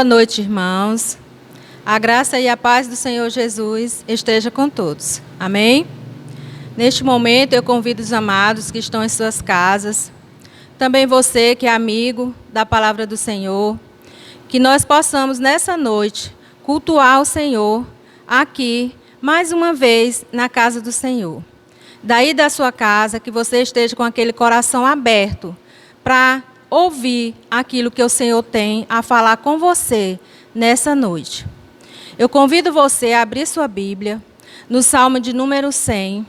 Boa noite, irmãos. A graça e a paz do Senhor Jesus esteja com todos. Amém? Neste momento, eu convido os amados que estão em suas casas, também você que é amigo da palavra do Senhor, que nós possamos, nessa noite, cultuar o Senhor aqui, mais uma vez, na casa do Senhor. Daí da sua casa, que você esteja com aquele coração aberto para ouvir aquilo que o Senhor tem a falar com você nessa noite. Eu convido você a abrir sua Bíblia no Salmo de número 100,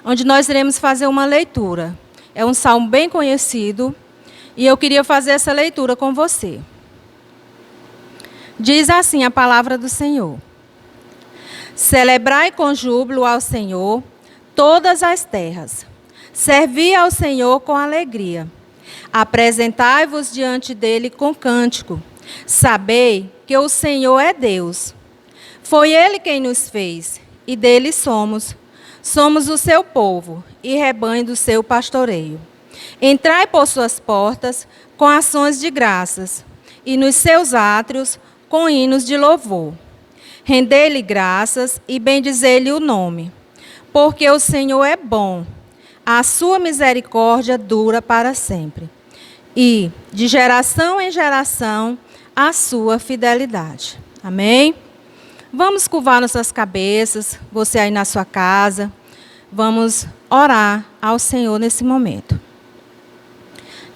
onde nós iremos fazer uma leitura. É um salmo bem conhecido e eu queria fazer essa leitura com você. Diz assim a palavra do Senhor: celebrai com júbilo ao Senhor todas as terras, servi ao Senhor com alegria. Apresentai-vos diante dele com cântico. Sabei que o Senhor é Deus. Foi ele quem nos fez, e dele somos. Somos o seu povo e rebanho do seu pastoreio. Entrai por suas portas com ações de graças, e nos seus átrios com hinos de louvor. Rendei-lhe graças e bendizei-lhe o nome, porque o Senhor é bom. A sua misericórdia dura para sempre. E, de geração em geração, a sua fidelidade. Amém? Vamos curvar nossas cabeças, você aí na sua casa. Vamos orar ao Senhor nesse momento.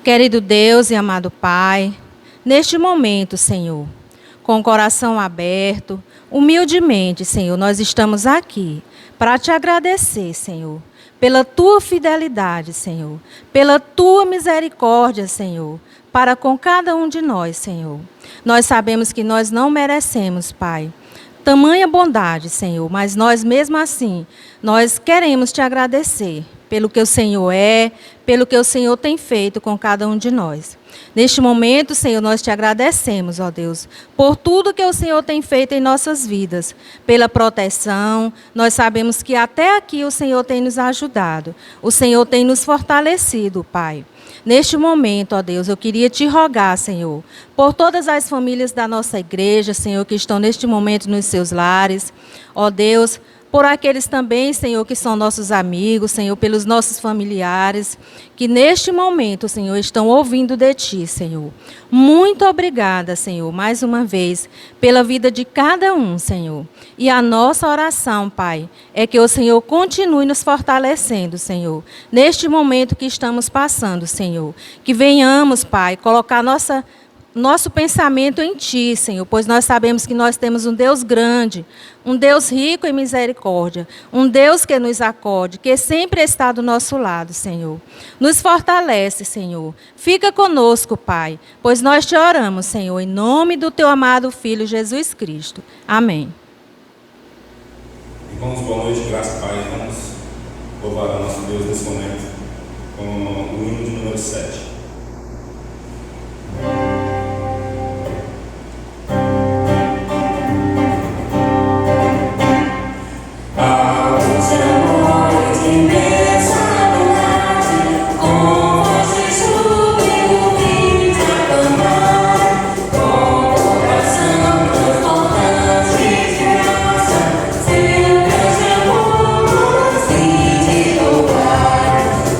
Querido Deus e amado Pai, neste momento, Senhor, com o coração aberto, humildemente, Senhor, nós estamos aqui para te agradecer, Senhor, pela tua fidelidade, Senhor, pela tua misericórdia, Senhor, para com cada um de nós, Senhor. Nós sabemos que nós não merecemos, Pai, tamanha bondade, Senhor, mas nós mesmo assim, nós queremos te agradecer pelo que o Senhor é, pelo que o Senhor tem feito com cada um de nós. Neste momento, Senhor, nós te agradecemos, ó Deus, por tudo que o Senhor tem feito em nossas vidas, pela proteção. Nós sabemos que até aqui o Senhor tem nos ajudado, o Senhor tem nos fortalecido, Pai. Neste momento, ó Deus, eu queria te rogar, Senhor, por todas as famílias da nossa igreja, Senhor, que estão neste momento nos seus lares, ó Deus, por aqueles também, Senhor, que são nossos amigos, Senhor, pelos nossos familiares, que neste momento, Senhor, estão ouvindo de Ti, Senhor. Muito obrigada, Senhor, mais uma vez, pela vida de cada um, Senhor. E a nossa oração, Pai, é que o Senhor continue nos fortalecendo, Senhor, neste momento que estamos passando, Senhor. Que venhamos, Pai, colocar nosso pensamento em Ti, Senhor, pois nós sabemos que nós temos um Deus grande, um Deus rico em misericórdia, um Deus que nos acode, que sempre está do nosso lado, Senhor. Nos fortalece, Senhor. Fica conosco, Pai, pois nós te oramos, Senhor, em nome do Teu amado Filho, Jesus Cristo. Amém. Irmãos, boa noite, graça e paz. Vamos louvar a nosso Deus nesse momento com o hino de número 7.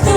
Tu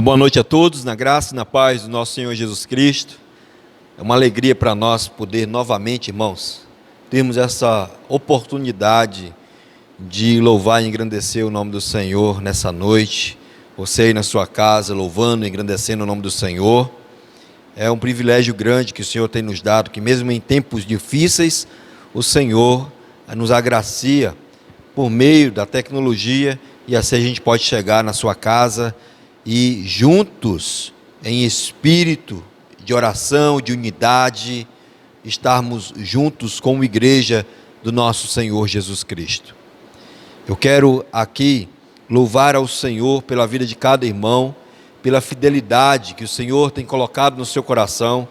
Uma boa noite a todos, na graça e na paz do nosso Senhor Jesus Cristo. É uma alegria para nós poder novamente, irmãos, termos essa oportunidade de louvar e engrandecer o nome do Senhor nessa noite. Você aí na sua casa, louvando e engrandecendo o nome do Senhor. É um privilégio grande que o Senhor tem nos dado, que mesmo em tempos difíceis, o Senhor nos agracia por meio da tecnologia, e assim a gente pode chegar na sua casa e juntos, em espírito de oração, de unidade, estarmos juntos como igreja do nosso Senhor Jesus Cristo. Eu quero aqui louvar ao Senhor pela vida de cada irmão, pela fidelidade que o Senhor tem colocado no seu coração,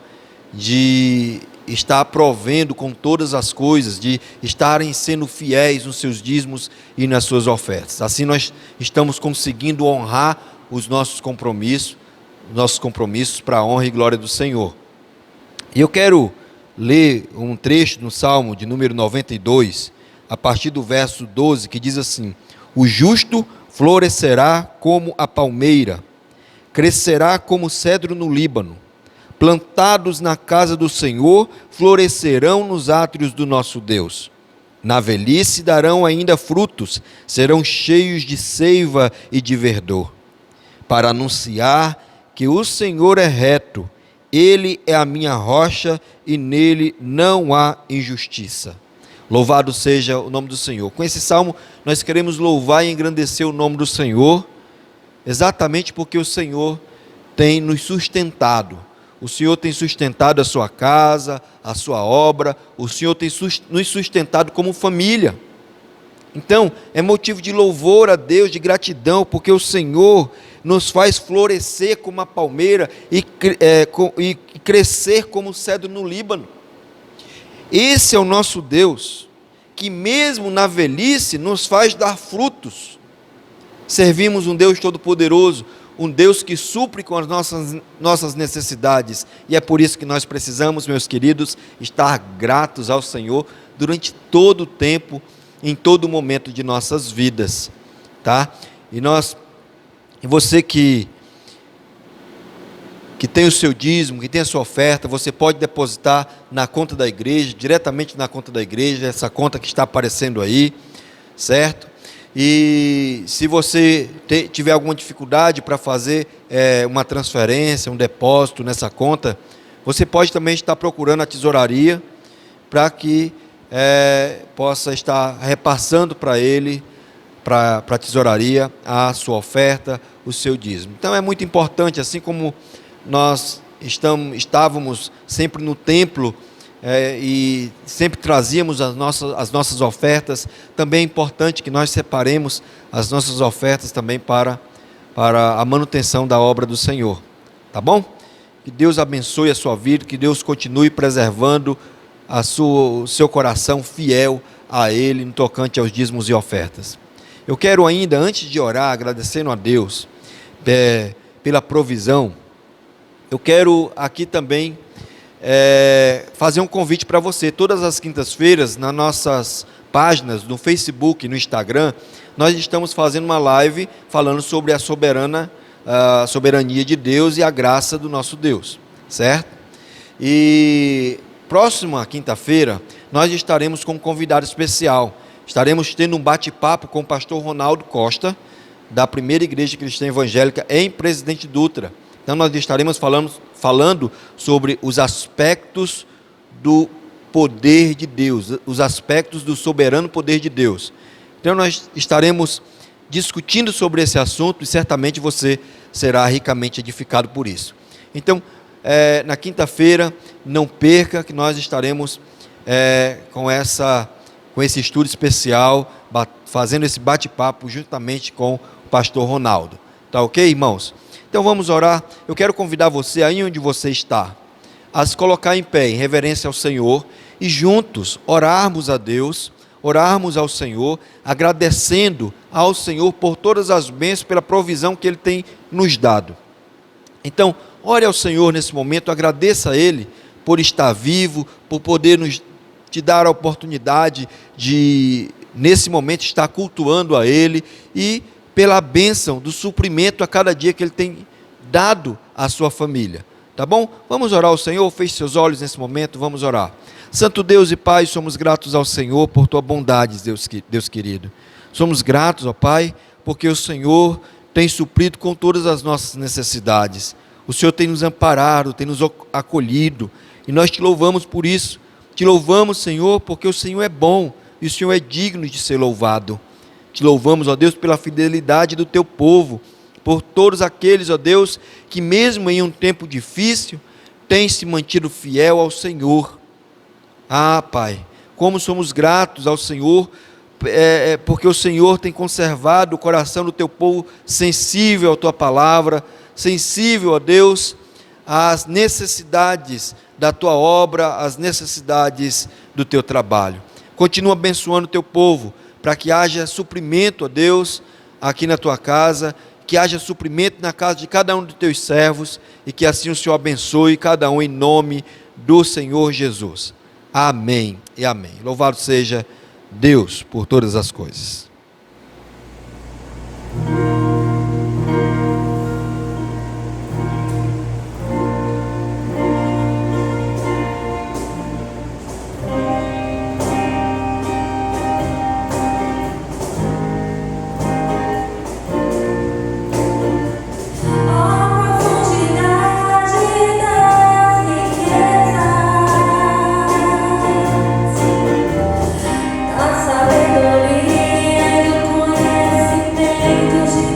de estar provendo com todas as coisas, de estarem sendo fiéis nos seus dízimos e nas suas ofertas. Assim nós estamos conseguindo honrar os nossos compromissos para a honra e glória do Senhor. E eu quero ler um trecho no Salmo de número 92, a partir do verso 12, que diz assim: o justo florescerá como a palmeira, crescerá como cedro no Líbano, plantados na casa do Senhor, florescerão nos átrios do nosso Deus. Na velhice darão ainda frutos, serão cheios de seiva e de verdor, para anunciar que o Senhor é reto, Ele é a minha rocha e nele não há injustiça. Louvado seja o nome do Senhor. Com esse salmo nós queremos louvar e engrandecer o nome do Senhor, exatamente porque o Senhor tem nos sustentado. O Senhor tem sustentado a sua casa, a sua obra, o Senhor tem nos sustentado como família. Então, é motivo de louvor a Deus, de gratidão, porque o Senhor nos faz florescer como a palmeira e crescer como o cedro no Líbano. Esse é o nosso Deus, que mesmo na velhice nos faz dar frutos. Servimos um Deus todo-poderoso, um Deus que supre com as nossas necessidades, e é por isso que nós precisamos, meus queridos, estar gratos ao Senhor durante todo o tempo, em todo momento de nossas vidas, tá? E você que tem o seu dízimo, que tem a sua oferta, você pode depositar na conta da igreja, diretamente na conta da igreja, essa conta que está aparecendo aí, certo? E se você tiver alguma dificuldade para fazer uma transferência, um depósito nessa conta, você pode também estar procurando a tesouraria para que possa estar repassando para ele, para a tesouraria, a sua oferta, o seu dízimo. Então é muito importante, assim como nós estávamos sempre no templo e sempre trazíamos as nossas ofertas, também é importante que nós separemos as nossas ofertas também para a manutenção da obra do Senhor, tá bom? Que Deus abençoe a sua vida, que Deus continue preservando o seu coração fiel a Ele no tocante aos dízimos e ofertas. Eu quero ainda, antes de orar, agradecendo a Deus pela provisão, eu quero aqui também fazer um convite para você. Todas as quintas-feiras, nas nossas páginas, no Facebook, no Instagram, nós estamos fazendo uma live falando sobre a soberania de Deus e a graça do nosso Deus, certo? E próxima quinta-feira, nós estaremos com um convidado especial. Estaremos tendo um bate-papo com o pastor Ronaldo Costa, da Primeira Igreja Cristã Evangélica em Presidente Dutra. Então nós estaremos falando sobre os aspectos do poder de Deus, os aspectos do soberano poder de Deus. Então nós estaremos discutindo sobre esse assunto e certamente você será ricamente edificado por isso. Então, na quinta-feira, não perca que nós estaremos com esse estudo especial, fazendo esse bate-papo juntamente com o pastor Ronaldo. Tá ok, irmãos? Então vamos orar. Eu quero convidar você, aí onde você está, a se colocar em pé, em reverência ao Senhor, e juntos orarmos a Deus, orarmos ao Senhor, agradecendo ao Senhor por todas as bênçãos, pela provisão que Ele tem nos dado. Então, ore ao Senhor nesse momento, agradeça a Ele por estar vivo, por poder te dar a oportunidade de, nesse momento, estar cultuando a Ele, e pela bênção do suprimento a cada dia que Ele tem dado à sua família. Tá bom? Vamos orar ao Senhor, feche seus olhos nesse momento, vamos orar. Santo Deus e Pai, somos gratos ao Senhor por tua bondade, Deus querido. Somos gratos, ó Pai, porque o Senhor tem suprido com todas as nossas necessidades. O Senhor tem nos amparado, tem nos acolhido, e nós te louvamos por isso. Te louvamos, Senhor, porque o Senhor é bom e o Senhor é digno de ser louvado. Te louvamos, ó Deus, pela fidelidade do teu povo, por todos aqueles, ó Deus, que mesmo em um tempo difícil, têm se mantido fiel ao Senhor. Ah, Pai, como somos gratos ao Senhor, porque o Senhor tem conservado o coração do teu povo sensível à tua palavra, sensível, ó Deus, às necessidades da tua obra, às necessidades do teu trabalho. Continua abençoando o teu povo, para que haja suprimento, ó Deus, aqui na tua casa, que haja suprimento na casa de cada um dos teus servos, e que assim o Senhor abençoe cada um em nome do Senhor Jesus. Amém e amém. Louvado seja Deus por todas as coisas. Sabedoria e o conhecimento de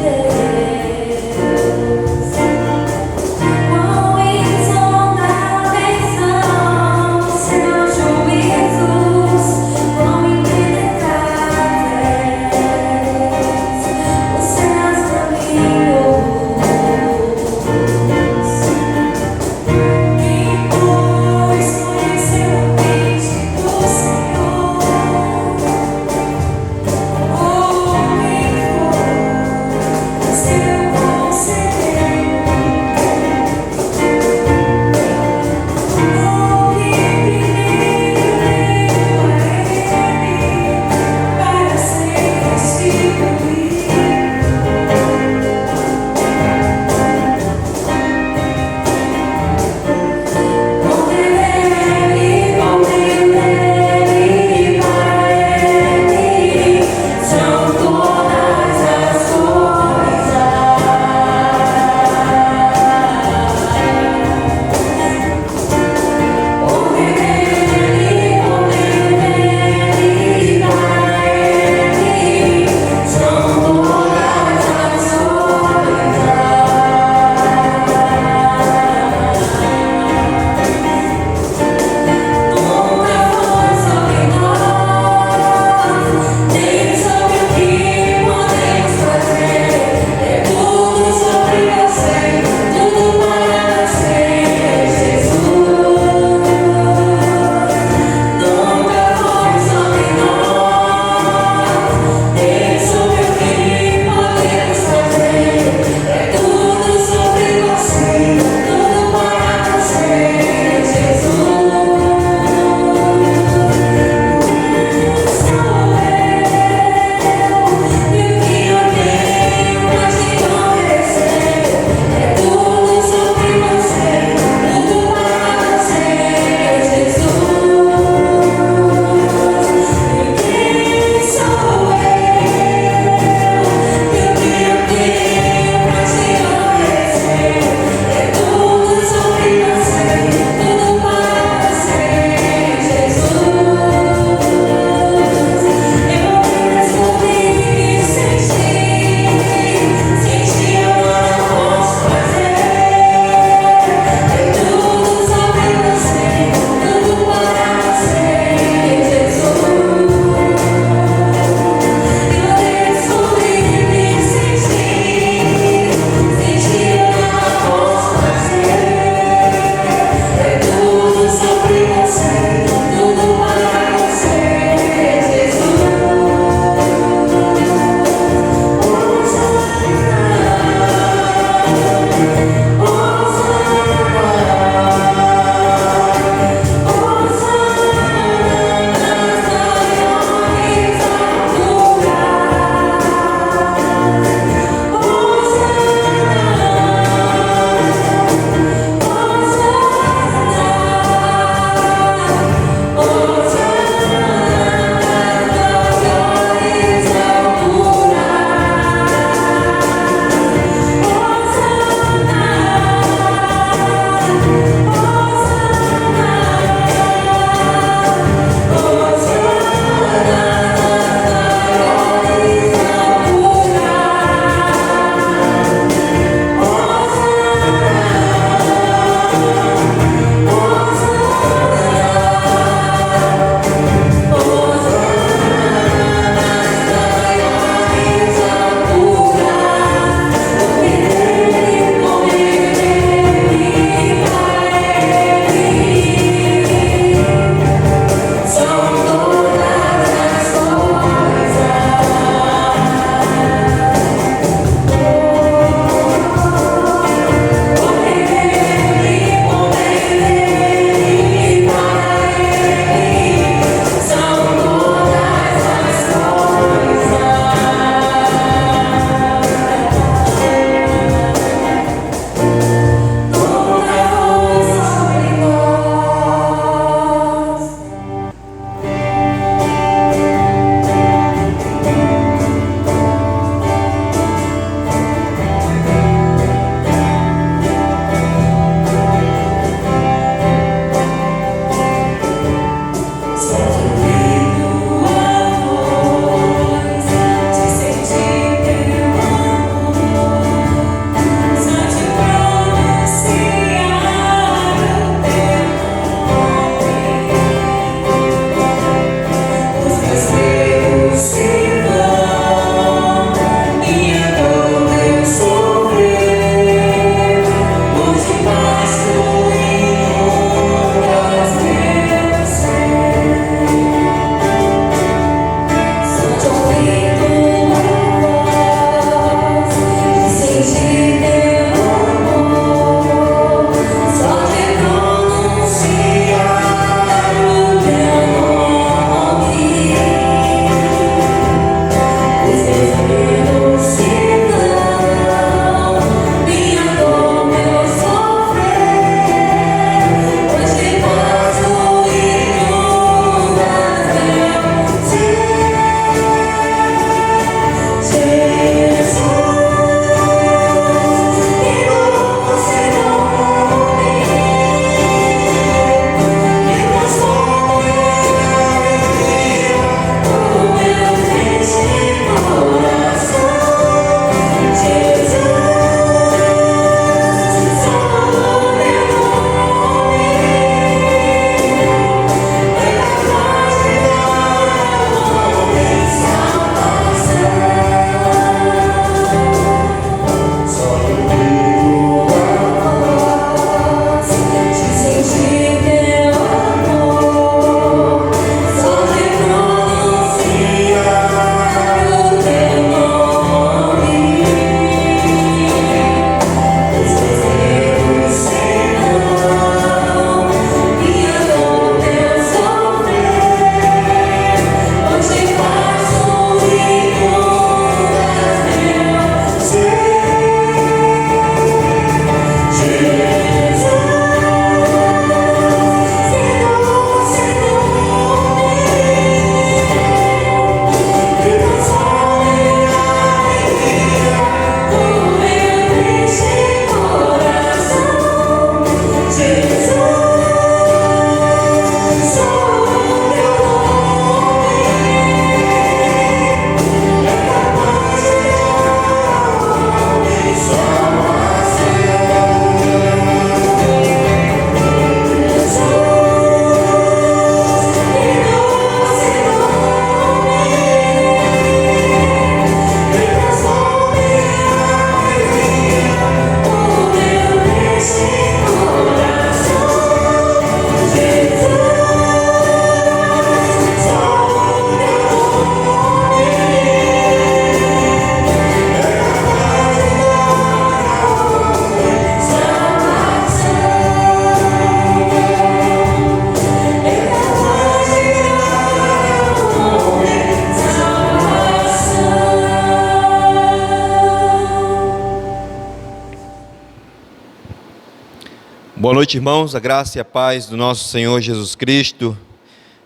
Boa noite, irmãos. A graça e a paz do nosso Senhor Jesus Cristo.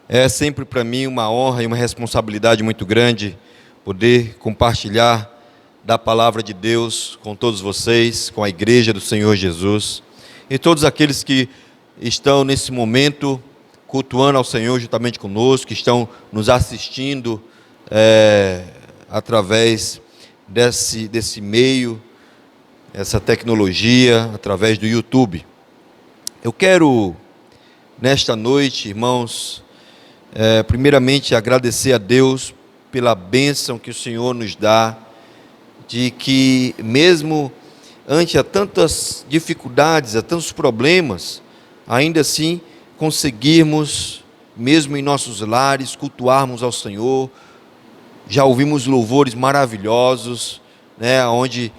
É sempre para mim uma honra e uma responsabilidade muito grande poder compartilhar da palavra de Deus com todos vocês, com a igreja do Senhor Jesus e todos aqueles que estão nesse momento cultuando ao Senhor juntamente conosco, que estão nos assistindo através desse meio, essa tecnologia, através do YouTube. Eu quero, nesta noite, irmãos, primeiramente agradecer a Deus pela bênção que o Senhor nos dá, de que mesmo ante a tantas dificuldades, a tantos problemas, ainda assim conseguirmos, mesmo em nossos lares, cultuarmos ao Senhor. Já ouvimos louvores maravilhosos, onde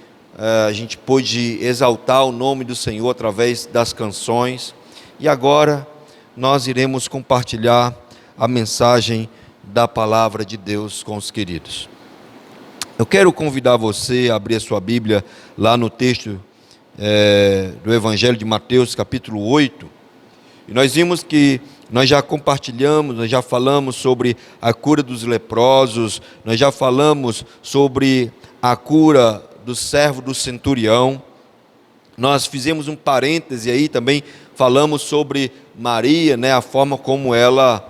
a gente pôde exaltar o nome do Senhor através das canções, e agora nós iremos compartilhar a mensagem da palavra de Deus com os queridos. Eu quero convidar você a abrir a sua Bíblia lá no texto do Evangelho de Mateus, capítulo 8, e nós vimos que nós já compartilhamos, nós já falamos sobre a cura dos leprosos, nós já falamos sobre a cura do servo do centurião. Nós fizemos um parêntese aí, também falamos sobre Maria, a forma como ela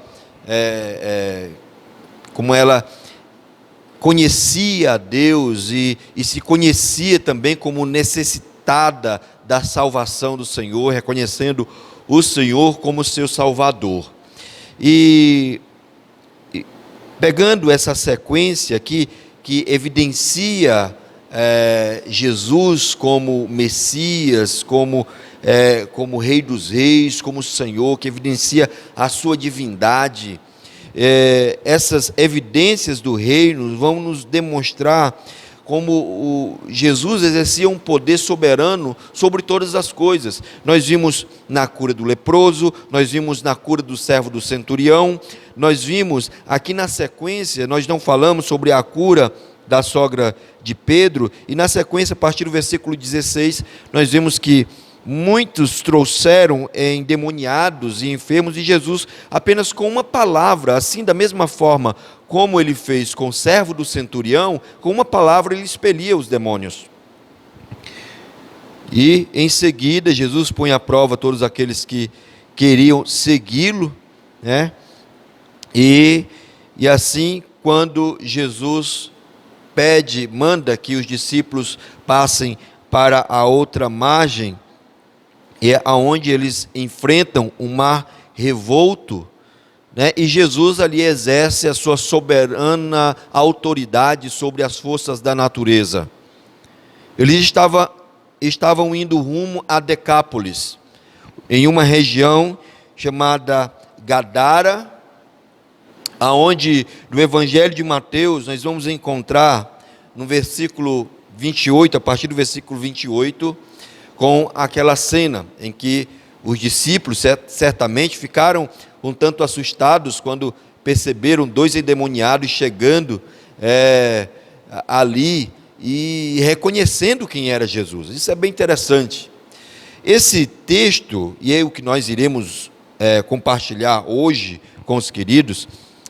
conhecia a Deus e se conhecia também como necessitada da salvação do Senhor, reconhecendo o Senhor como seu Salvador. E pegando essa sequência aqui, que evidencia Jesus como Messias, como Rei dos Reis, como Senhor, que evidencia a sua divindade. Essas evidências do reino vão nos demonstrar como Jesus exercia um poder soberano sobre todas as coisas. Nós vimos na cura do leproso, nós vimos na cura do servo do centurião, nós vimos aqui na sequência, nós não falamos sobre a cura da sogra de Pedro, e na sequência, a partir do versículo 16, nós vemos que muitos trouxeram endemoniados e enfermos, e Jesus, apenas com uma palavra, assim da mesma forma como ele fez com o servo do centurião, com uma palavra ele expelia os demônios. E em seguida, Jesus põe à prova todos aqueles que queriam segui-lo, e assim, quando Jesus manda que os discípulos passem para a outra margem, é aonde eles enfrentam um mar revolto, e Jesus ali exerce a sua soberana autoridade sobre as forças da natureza. Eles estavam indo rumo a Decápolis, em uma região chamada Gadara, aonde no Evangelho de Mateus nós vamos encontrar no versículo 28, a partir do versículo 28, com aquela cena em que os discípulos certamente ficaram um tanto assustados quando perceberam dois endemoniados chegando ali e reconhecendo quem era Jesus. Isso é bem interessante. Esse texto, e é o que nós iremos compartilhar hoje com os queridos,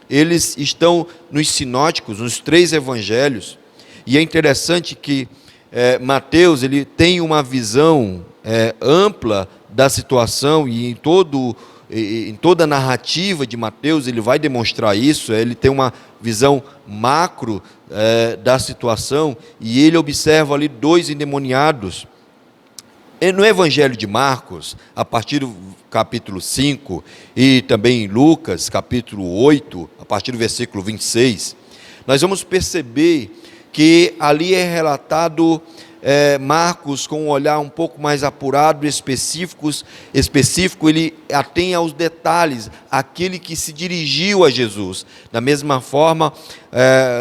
eles estão nos sinóticos, nos 3 evangelhos, e é interessante que Mateus ele tem uma visão ampla da situação, e em toda a narrativa de Mateus ele vai demonstrar isso. Ele tem uma visão macro da situação, e ele observa ali 2 endemoniados. E no Evangelho de Marcos, a partir do capítulo 5, e também em Lucas, capítulo 8, a partir do versículo 26, nós vamos perceber que ali é relatado Marcos com um olhar um pouco mais apurado, específico, ele atém aos detalhes, aquele que se dirigiu a Jesus. Da mesma forma,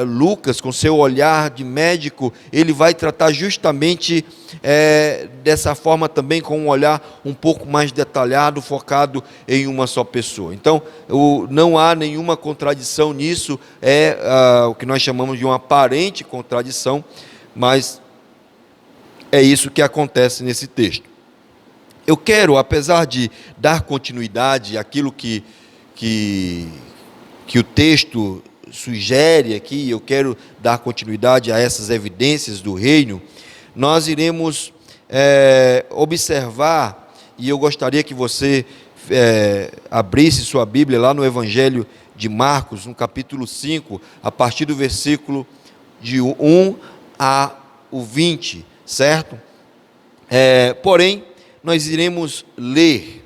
Lucas, com seu olhar de médico, ele vai tratar justamente dessa forma também, com um olhar um pouco mais detalhado, focado em uma só pessoa. Então, não há nenhuma contradição nisso, o que nós chamamos de uma aparente contradição, mas é isso que acontece nesse texto. Eu quero, apesar de dar continuidade àquilo que o texto sugere aqui, eu quero dar continuidade a essas evidências do reino, nós iremos observar, e eu gostaria que você abrisse sua Bíblia lá no Evangelho de Marcos, no capítulo 5, a partir do versículo de 1 a 20, certo? Porém, nós iremos ler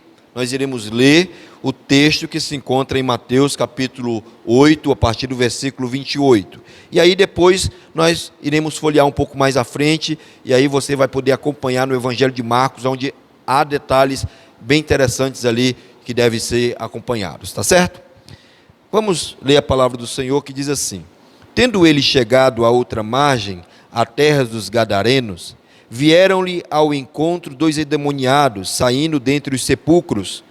o texto que se encontra em Mateus capítulo 8, a partir do versículo 28. E aí depois nós iremos folhear um pouco mais à frente, e aí você vai poder acompanhar no Evangelho de Marcos, onde há detalhes bem interessantes ali que devem ser acompanhados, tá certo? Vamos ler a palavra do Senhor, que diz assim: Tendo ele chegado à outra margem, à terra dos Gadarenos, vieram-lhe ao encontro 2 endemoniados, saindo dentre os sepulcros,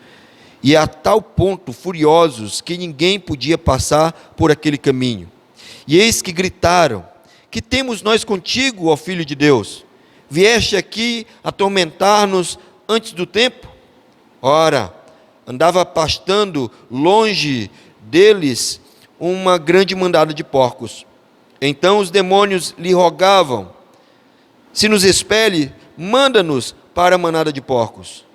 e a tal ponto furiosos que ninguém podia passar por aquele caminho. E eis que gritaram: Que temos nós contigo, ó Filho de Deus? Vieste aqui atormentar-nos antes do tempo? Ora, andava pastando longe deles uma grande mandada de porcos. Então os demônios lhe rogavam: Se nos expele, manda-nos para a manada de porcos.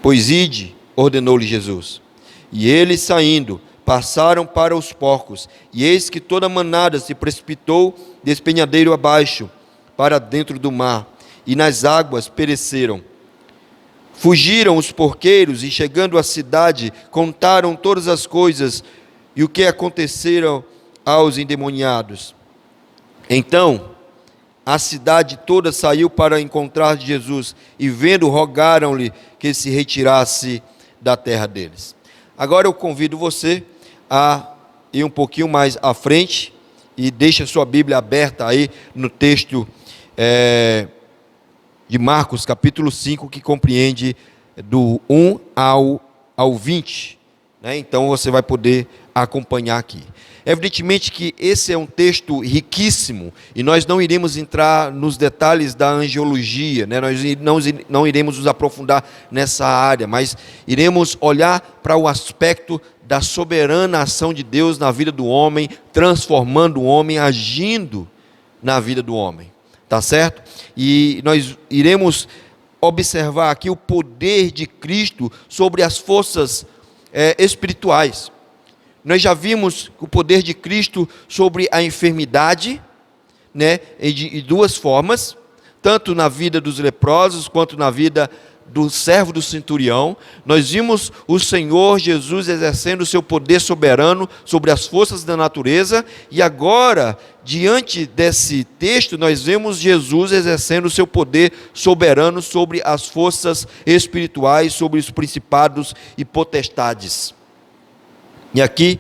Pois ide, ordenou-lhe Jesus. E eles, saindo, passaram para os porcos, e eis que toda a manada se precipitou despenhadeiro abaixo, para dentro do mar, e nas águas pereceram. Fugiram os porqueiros, e chegando à cidade, contaram todas as coisas, e o que aconteceram aos endemoniados. Então, a cidade toda saiu para encontrar Jesus, e vendo, rogaram-lhe que se retirasse da terra deles. Agora eu convido você a ir um pouquinho mais à frente, e deixe a sua Bíblia aberta aí no texto de Marcos, capítulo 5, que compreende do 1 ao 20. Né? Então você vai poder acompanhar aqui. Evidentemente que esse é um texto riquíssimo, e nós não iremos entrar nos detalhes da angiologia, né? Nós não iremos nos aprofundar nessa área, mas iremos olhar para o aspecto da soberana ação de Deus na vida do homem, transformando o homem, agindo na vida do homem, tá certo? E nós iremos observar aqui o poder de Cristo sobre as forças espirituais. Nós já vimos o poder de Cristo sobre a enfermidade, né, de duas formas, tanto na vida dos leprosos, quanto na vida do servo do centurião. Nós vimos o Senhor Jesus exercendo o seu poder soberano sobre as forças da natureza, e agora, diante desse texto, nós vemos Jesus exercendo o seu poder soberano sobre as forças espirituais, sobre os principados e potestades. E aqui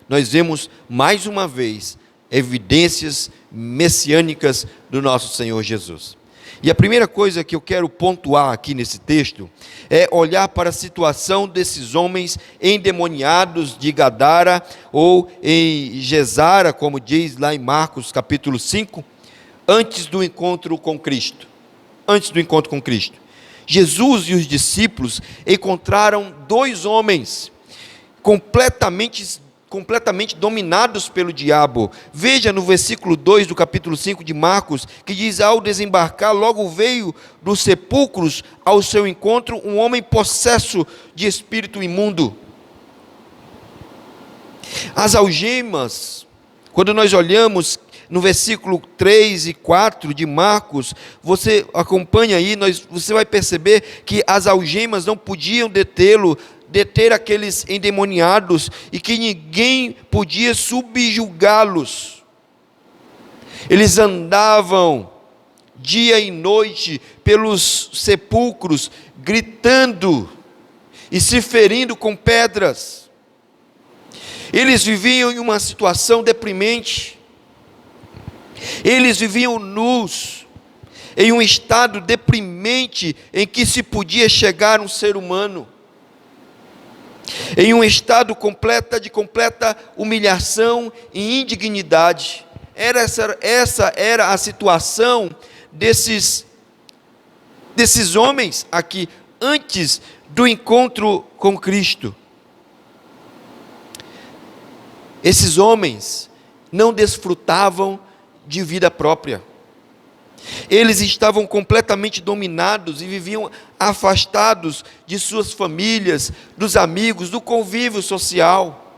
nós vemos mais uma vez evidências messiânicas do nosso Senhor Jesus. E a primeira coisa que eu quero pontuar aqui nesse texto é olhar para a situação desses homens endemoniados de Gadara, ou em Gesara, como diz lá em Marcos capítulo 5, antes do encontro com Cristo. Antes do encontro com Cristo, Jesus e os discípulos encontraram 2 homens completamente dominados pelo diabo. Veja no versículo 2 do capítulo 5 de Marcos, que diz: Ao desembarcar, logo veio dos sepulcros ao seu encontro um homem possesso de espírito imundo. As algemas, quando nós olhamos no versículo 3 e 4 de Marcos, você acompanha aí, você vai perceber que as algemas não podiam deter aqueles endemoniados, e que ninguém podia subjugá-los. Eles andavam dia e noite pelos sepulcros, gritando e se ferindo com pedras. Eles viviam em uma situação deprimente. Eles viviam nus, em um estado deprimente em que se podia chegar um ser humano. Em um estado de completa humilhação e indignidade. Essa era a situação desses desses homens aqui, antes do encontro com Cristo. Esses homens não desfrutavam de vida própria. Eles estavam completamente dominados e viviam afastados de suas famílias, dos amigos, do convívio social,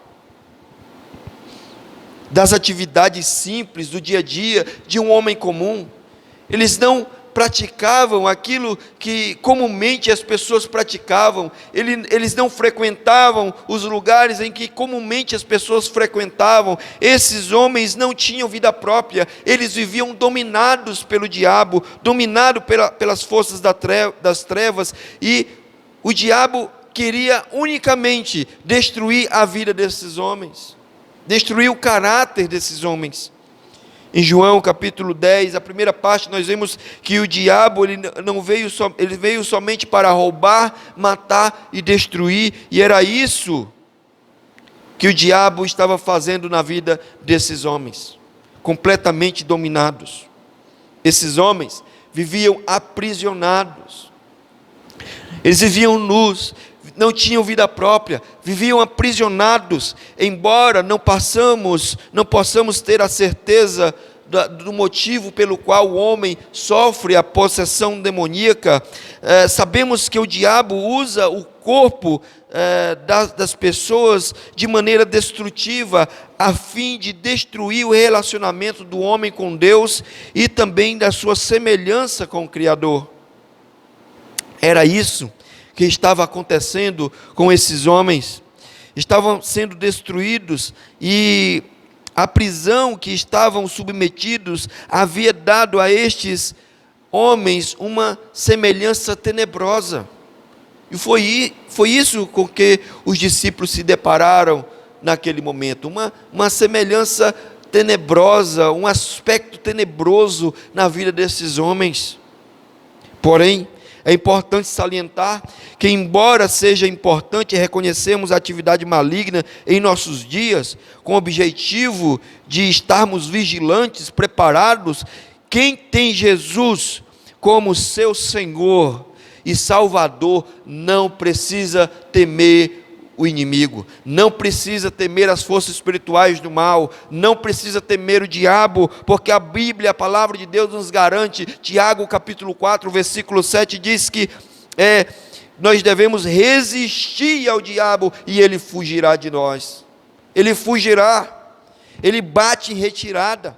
das atividades simples do dia a dia de um homem comum. Eles não praticavam aquilo que comumente as pessoas praticavam, eles não frequentavam os lugares em que comumente as pessoas frequentavam. Esses homens não tinham vida própria, eles viviam dominados pelo diabo, dominados pelas forças das trevas, e o diabo queria unicamente destruir a vida desses homens, destruir o caráter desses homens. Em João capítulo 10, a primeira parte, nós vemos que o diabo ele veio somente para roubar, matar e destruir, e era isso que o diabo estava fazendo na vida desses homens, completamente dominados. Esses homens viviam aprisionados, eles viviam nus, não tinham vida própria, viviam aprisionados. Embora não possamos ter a certeza do motivo pelo qual o homem sofre a possessão demoníaca, sabemos que o diabo usa o corpo das pessoas de maneira destrutiva, a fim de destruir o relacionamento do homem com Deus e também da sua semelhança com o Criador. Era isso que estava acontecendo com esses homens. Estavam sendo destruídos, e a prisão que estavam submetidos havia dado a estes homens uma semelhança tenebrosa. E foi isso com que os discípulos se depararam naquele momento, uma semelhança tenebrosa, um aspecto tenebroso na vida desses homens. Porém, é importante salientar que, embora seja importante reconhecermos a atividade maligna em nossos dias, com o objetivo de estarmos vigilantes, preparados, quem tem Jesus como seu Senhor e Salvador não precisa temer o inimigo, não precisa temer as forças espirituais do mal, não precisa temer o diabo, porque a Bíblia, a palavra de Deus nos garante. Tiago capítulo 4, versículo 7 diz que nós devemos resistir ao diabo e ele fugirá de nós. Ele fugirá, ele bate em retirada,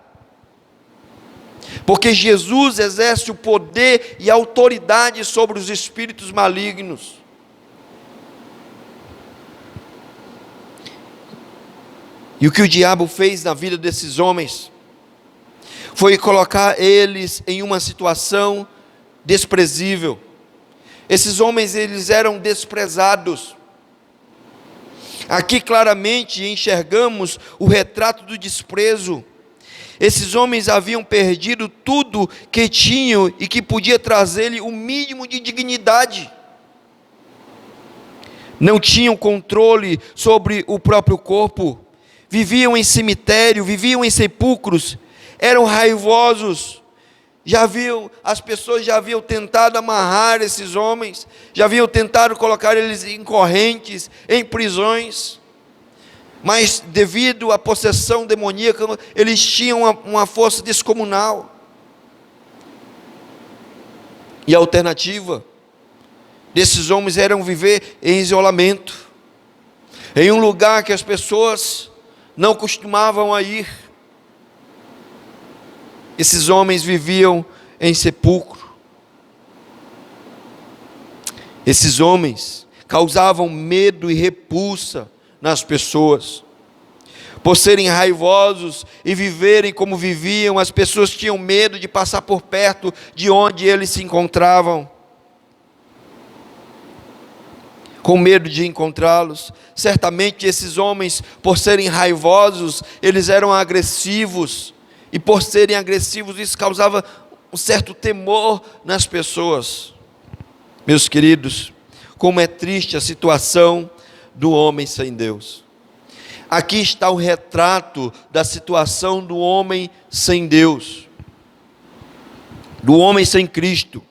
porque Jesus exerce o poder e a autoridade sobre os espíritos malignos. E o que o diabo fez na vida desses homens foi colocar eles em uma situação desprezível. Esses homens, eles eram desprezados. Aqui claramente enxergamos o retrato do desprezo. Esses homens haviam perdido tudo que tinham e que podia trazer-lhe o mínimo de dignidade. Não tinham controle sobre o próprio corpo. Viviam em cemitério, viviam em sepulcros, eram raivosos. As pessoas já haviam tentado amarrar esses homens, já haviam tentado colocar eles em correntes, em prisões, mas devido à possessão demoníaca, eles tinham uma força descomunal. E a alternativa desses homens era viver em isolamento, em um lugar que as pessoas não costumavam a ir. Esses homens viviam em sepulcro. Esses homens causavam medo e repulsa nas pessoas. Por serem raivosos e viverem como viviam, as pessoas tinham medo de passar por perto de onde eles se encontravam, com medo de encontrá-los. Certamente esses homens, por serem raivosos, eles eram agressivos, e por serem agressivos, isso causava um certo temor nas pessoas. Meus queridos, como é triste a situação do homem sem Deus. Aqui está o retrato da situação do homem sem Deus, do homem sem Cristo.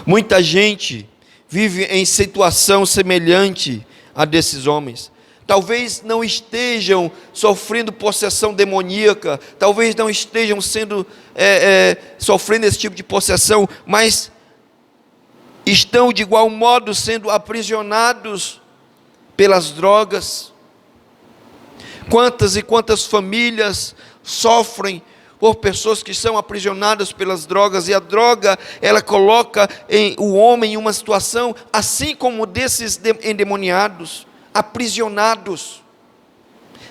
Muita gente vive em situação semelhante a desses homens. Talvez não estejam sofrendo possessão demoníaca, talvez não estejam sofrendo esse tipo de possessão, mas estão de igual modo sendo aprisionados pelas drogas. Quantas e quantas famílias sofrem por pessoas que são aprisionadas pelas drogas, e a droga, ela coloca o homem em uma situação, assim como desses endemoniados, aprisionados,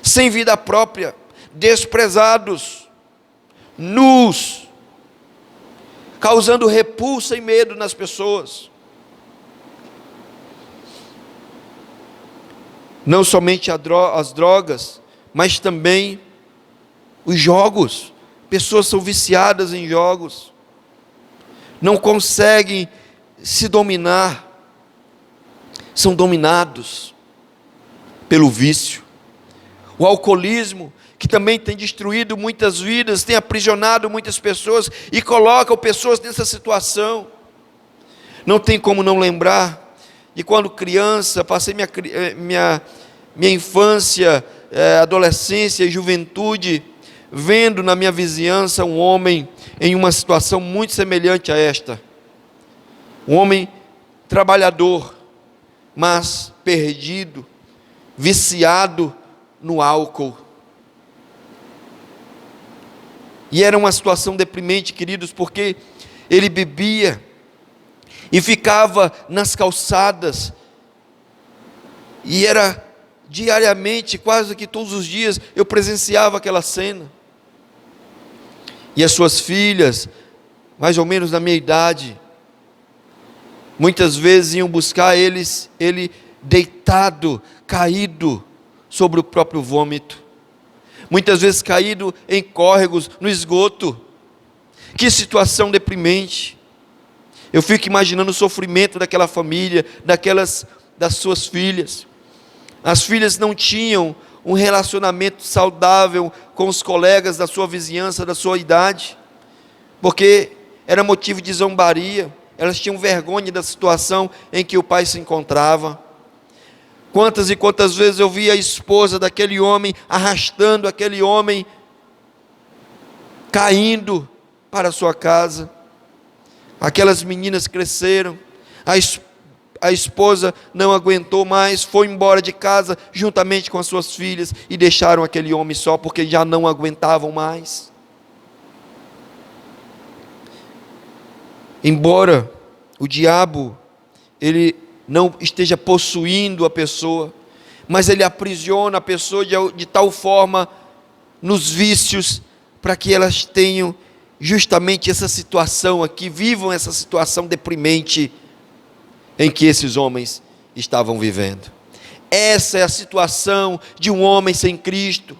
sem vida própria, desprezados, nus, causando repulsa e medo nas pessoas. Não somente as drogas, mas também os jogos. Pessoas são viciadas em jogos, não conseguem se dominar, são dominados pelo vício. O alcoolismo, que também tem destruído muitas vidas, tem aprisionado muitas pessoas e coloca pessoas nessa situação. Não tem como não lembrar de quando criança, passei minha infância, adolescência e juventude, vendo na minha vizinhança um homem em uma situação muito semelhante a esta. Um homem trabalhador, mas perdido, viciado no álcool. E era uma situação deprimente, queridos, porque ele bebia e ficava nas calçadas, e era diariamente, quase que todos os dias, eu presenciava aquela cena. E as suas filhas, mais ou menos da minha idade, muitas vezes iam buscar ele deitado, caído sobre o próprio vômito, muitas vezes caído em córregos, no esgoto. Que situação deprimente. Eu fico imaginando o sofrimento daquela família, das suas filhas. As filhas não tinham um relacionamento saudável com os colegas da sua vizinhança, da sua idade, porque era motivo de zombaria. Elas tinham vergonha da situação em que o pai se encontrava. Quantas e quantas vezes eu vi a esposa daquele homem arrastando aquele homem, caindo para a sua casa. Aquelas meninas cresceram, a esposa não aguentou mais, foi embora de casa juntamente com as suas filhas e deixaram aquele homem só, porque já não aguentavam mais. Embora o diabo ele não esteja possuindo a pessoa, mas ele aprisiona a pessoa de tal forma nos vícios, para que elas tenham justamente essa situação aqui, vivam essa situação deprimente em que esses homens estavam vivendo. Essa é a situação de um homem sem Cristo,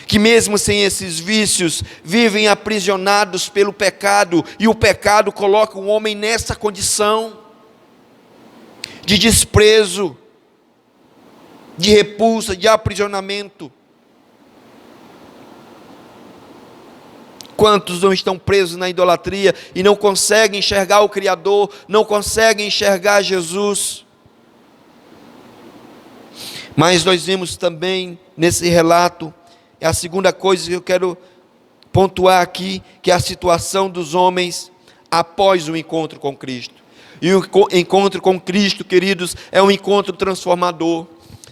que mesmo sem esses vícios, vivem aprisionados pelo pecado, e o pecado coloca o homem nessa condição de desprezo, de repulsa, de aprisionamento. Quantos não estão presos na idolatria e não conseguem enxergar o Criador, não conseguem enxergar Jesus? Mas nós vimos também nesse relato, é a segunda coisa que eu quero pontuar aqui, que é a situação dos homens após o encontro com Cristo. E o encontro com Cristo, queridos, é um encontro transformador.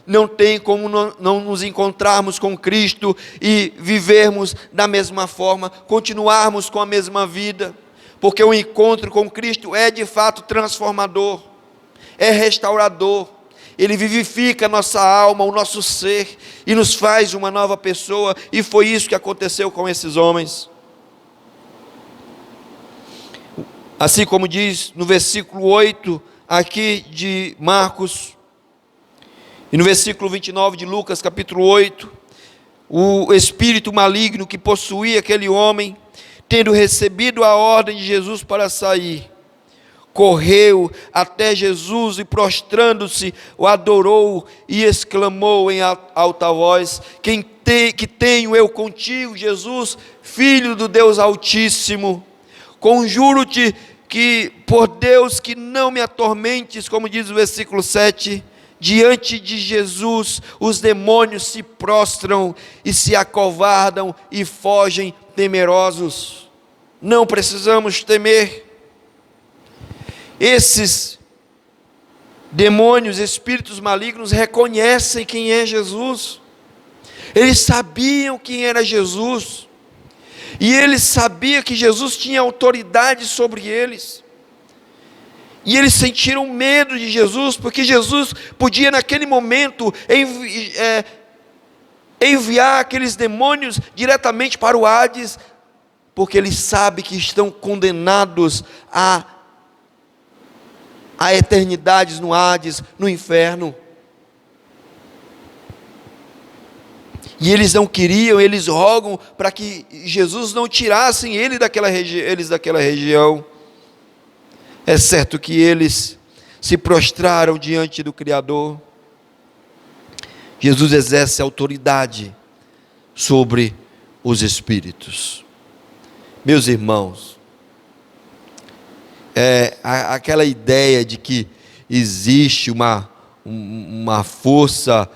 Não tem como não nos encontrarmos com Cristo e vivermos da mesma forma, continuarmos com a mesma vida, porque o encontro com Cristo é de fato transformador, é restaurador. Ele vivifica a nossa alma, o nosso ser, e nos faz uma nova pessoa, e foi isso que aconteceu com esses homens. Assim como diz no versículo 8 aqui de Marcos, e no versículo 29 de Lucas, capítulo 8, o espírito maligno que possuía aquele homem, tendo recebido a ordem de Jesus para sair, correu até Jesus e, prostrando-se, o adorou e exclamou em alta voz: que tenho eu contigo, Jesus, Filho do Deus Altíssimo? Conjuro-te que, por Deus, que não me atormentes, como diz o versículo 7, diante de Jesus, os demônios se prostram e se acovardam e fogem temerosos. Não precisamos temer. Esses demônios, espíritos malignos, reconhecem quem é Jesus. Eles sabiam quem era Jesus. E eles sabiam que Jesus tinha autoridade sobre eles. E eles sentiram medo de Jesus, porque Jesus podia naquele momento enviar aqueles demônios diretamente para o Hades, porque ele sabe que estão condenados a eternidades no Hades, no inferno. E eles não queriam, eles rogam para que Jesus não tirasse eles daquela região. É certo que eles se prostraram diante do Criador. Jesus exerce autoridade sobre os espíritos. Meus irmãos, aquela ideia de que existe uma força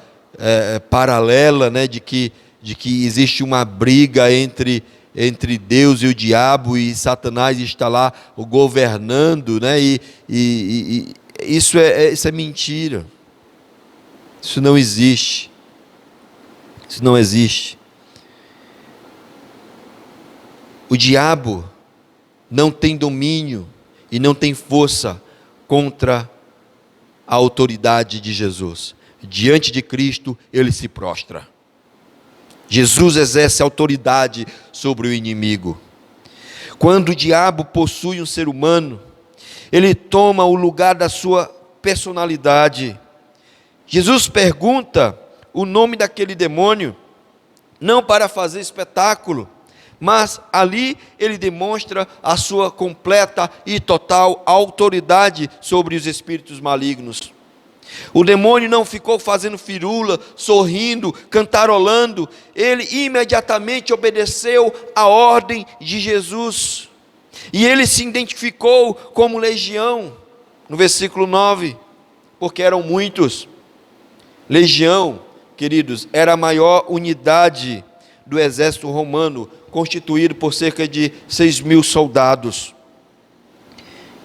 paralela, né, de que existe uma briga entre Deus e o diabo, e Satanás está lá governando, né, e isso é mentira. Isso não existe. Isso não existe. O diabo não tem domínio e não tem força contra a autoridade de Jesus. Diante de Cristo, ele se prostra. Jesus exerce autoridade sobre o inimigo. Quando o diabo possui um ser humano, ele toma o lugar da sua personalidade. Jesus pergunta o nome daquele demônio, não para fazer espetáculo, mas ali ele demonstra a sua completa e total autoridade sobre os espíritos malignos. O demônio não ficou fazendo firula, sorrindo, cantarolando. Ele imediatamente obedeceu a ordem de Jesus. E ele se identificou como legião, no versículo 9, porque eram muitos. Legião, queridos, era a maior unidade do exército romano, constituído por cerca de 6.000 soldados.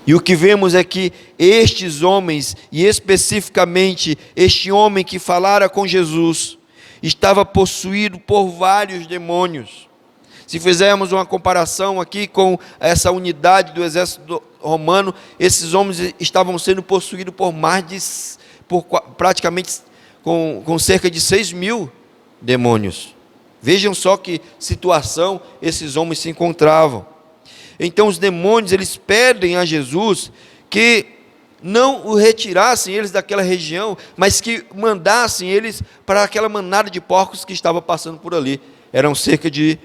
E o que vemos é que estes homens, e especificamente este homem que falara com Jesus, estava possuído por vários demônios. Se fizermos uma comparação aqui com essa unidade do exército romano, esses homens estavam sendo possuídos por praticamente com cerca de 6.000 demônios. Vejam só que situação esses homens se encontravam. Então os demônios, eles pedem a Jesus que não o retirassem eles daquela região, mas que mandassem eles para aquela manada de porcos que estava passando por ali. Eram cerca de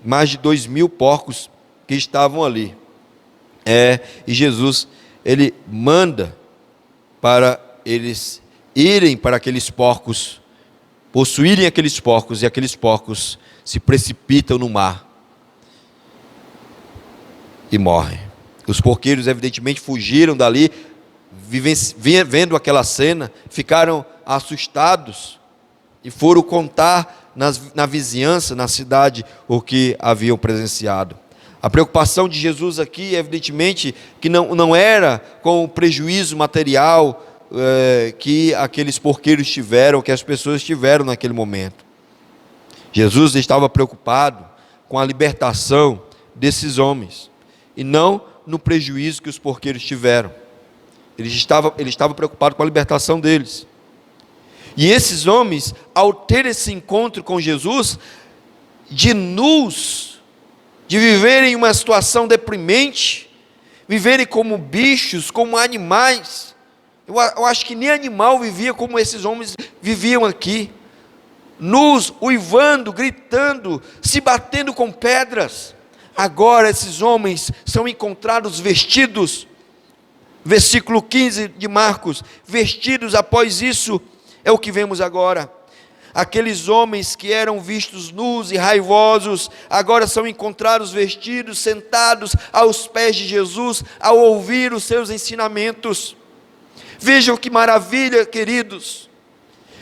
mais de 2.000 porcos que estavam ali. E Jesus, ele manda para eles irem para aqueles porcos, possuírem aqueles porcos, e aqueles porcos se precipitam no mar e morrem. Os porqueiros evidentemente fugiram dali, vendo aquela cena, ficaram assustados e foram contar na vizinhança, na cidade, o que haviam presenciado. A preocupação de Jesus aqui, evidentemente, que não era com o prejuízo material que aqueles porqueiros tiveram, que as pessoas tiveram naquele momento. Jesus estava preocupado com a libertação desses homens, e não no prejuízo que os porqueiros tiveram. Ele estava preocupado com a libertação deles. E esses homens, ao ter esse encontro com Jesus, de viverem uma situação deprimente, viverem como bichos, como animais. Eu acho que nem animal vivia como esses homens viviam aqui. Nus, uivando, gritando, se batendo com pedras. Agora esses homens são encontrados vestidos, versículo 15 de Marcos, vestidos. Após isso, é o que vemos agora. Aqueles homens que eram vistos nus e raivosos, agora são encontrados vestidos, sentados aos pés de Jesus, ao ouvir os seus ensinamentos. Vejam que maravilha, queridos,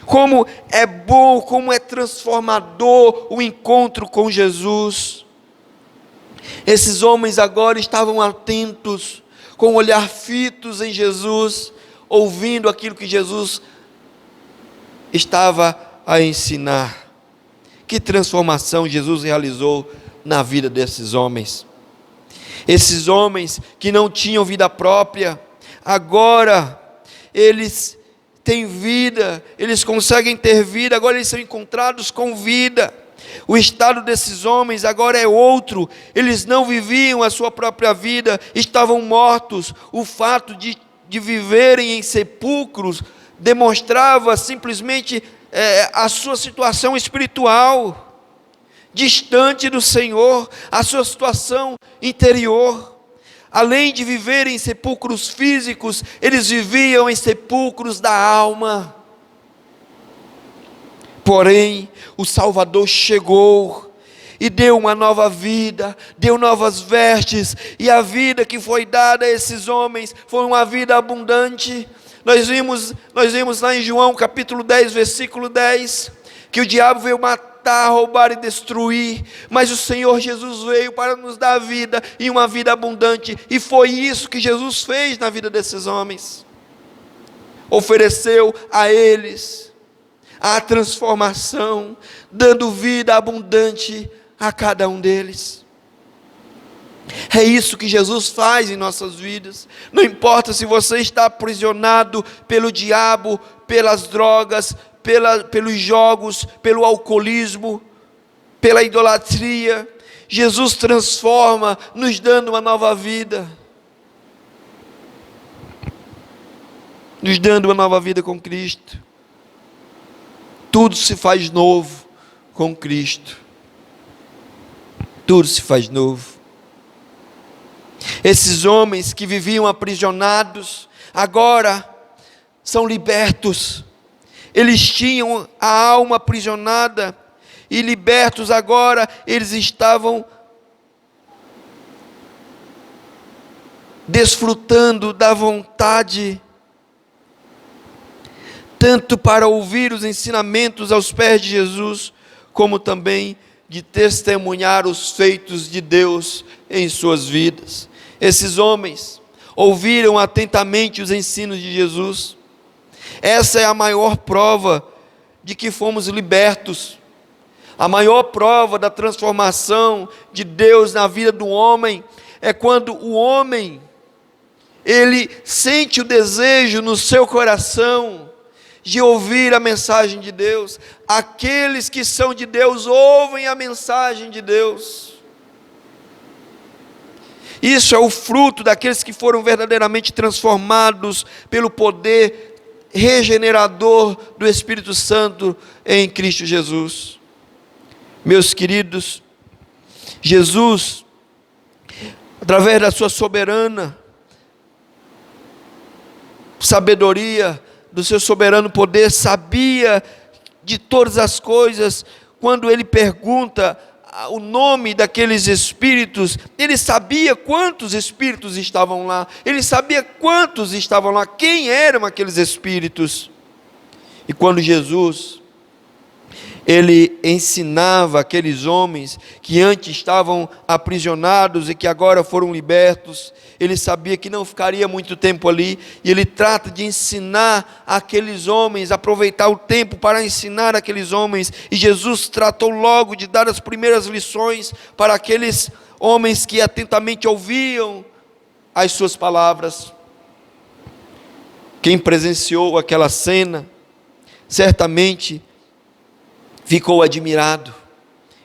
como é bom, como é transformador o encontro com Jesus. Esses homens agora estavam atentos, com o olhar fitos em Jesus, ouvindo aquilo que Jesus estava a ensinar. Que transformação Jesus realizou na vida desses homens. Esses homens que não tinham vida própria, agora eles têm vida, eles conseguem ter vida, agora eles são encontrados com vida. O estado desses homens agora é outro, eles não viviam a sua própria vida, estavam mortos. O fato de viverem em sepulcros demonstrava simplesmente a sua situação espiritual, distante do Senhor, a sua situação interior. Além de viverem em sepulcros físicos, eles viviam em sepulcros da alma. Porém, o Salvador chegou e deu uma nova vida, deu novas vestes, e a vida que foi dada a esses homens foi uma vida abundante. Nós vimos lá em João capítulo 10, versículo 10, que o diabo veio matar, roubar e destruir, mas o Senhor Jesus veio para nos dar vida e uma vida abundante, e foi isso que Jesus fez na vida desses homens. Ofereceu a eles a transformação, dando vida abundante a cada um deles. É isso que Jesus faz em nossas vidas. Não importa se você está aprisionado pelo diabo, pelas drogas, pelos jogos, pelo alcoolismo, pela idolatria, Jesus transforma, nos dando uma nova vida, nos dando uma nova vida com Cristo. Tudo se faz novo com Cristo. Tudo se faz novo. Esses homens que viviam aprisionados, agora são libertos. Eles tinham a alma aprisionada, e libertos agora, eles estavam desfrutando da vontade, tanto para ouvir os ensinamentos aos pés de Jesus, como também de testemunhar os feitos de Deus em suas vidas. Esses homens ouviram atentamente os ensinos de Jesus. Essa é a maior prova de que fomos libertos. A maior prova da transformação de Deus na vida do homem é quando o homem, ele sente o desejo no seu coração de ouvir a mensagem de Deus. Aqueles que são de Deus ouvem a mensagem de Deus. Isso é o fruto daqueles que foram verdadeiramente transformados pelo poder regenerador do Espírito Santo em Cristo Jesus. Meus queridos, Jesus, através da sua soberana sabedoria, do seu soberano poder, sabia de todas as coisas. Quando ele pergunta o nome daqueles espíritos, ele sabia quantos espíritos estavam lá, ele sabia quantos estavam lá, quem eram aqueles espíritos. E quando Jesus, ele ensinava aqueles homens que antes estavam aprisionados e que agora foram libertos, ele sabia que não ficaria muito tempo ali, e ele trata de ensinar aqueles homens, aproveitar o tempo para ensinar aqueles homens, e Jesus tratou logo de dar as primeiras lições para aqueles homens que atentamente ouviam as suas palavras. Quem presenciou aquela cena, certamente ficou admirado,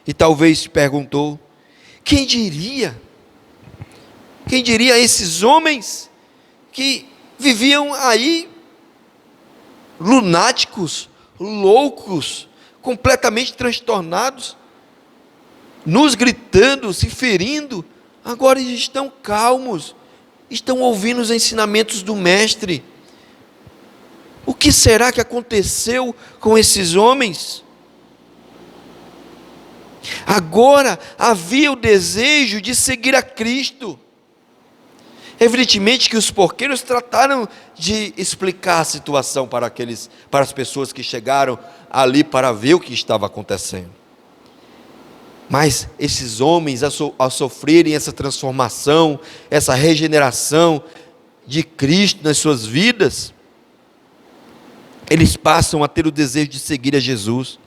e talvez se perguntou: quem diria esses homens que viviam aí lunáticos, loucos, completamente transtornados, nos gritando, se ferindo, agora eles estão calmos, estão ouvindo os ensinamentos do Mestre. O que será que aconteceu com esses homens? Agora havia o desejo de seguir a Cristo. Evidentemente que os porqueiros trataram de explicar a situação para as pessoas que chegaram ali para ver o que estava acontecendo. Mas esses homens, ao sofrerem essa transformação, essa regeneração de Cristo nas suas vidas, eles passam a ter o desejo de seguir a Jesus.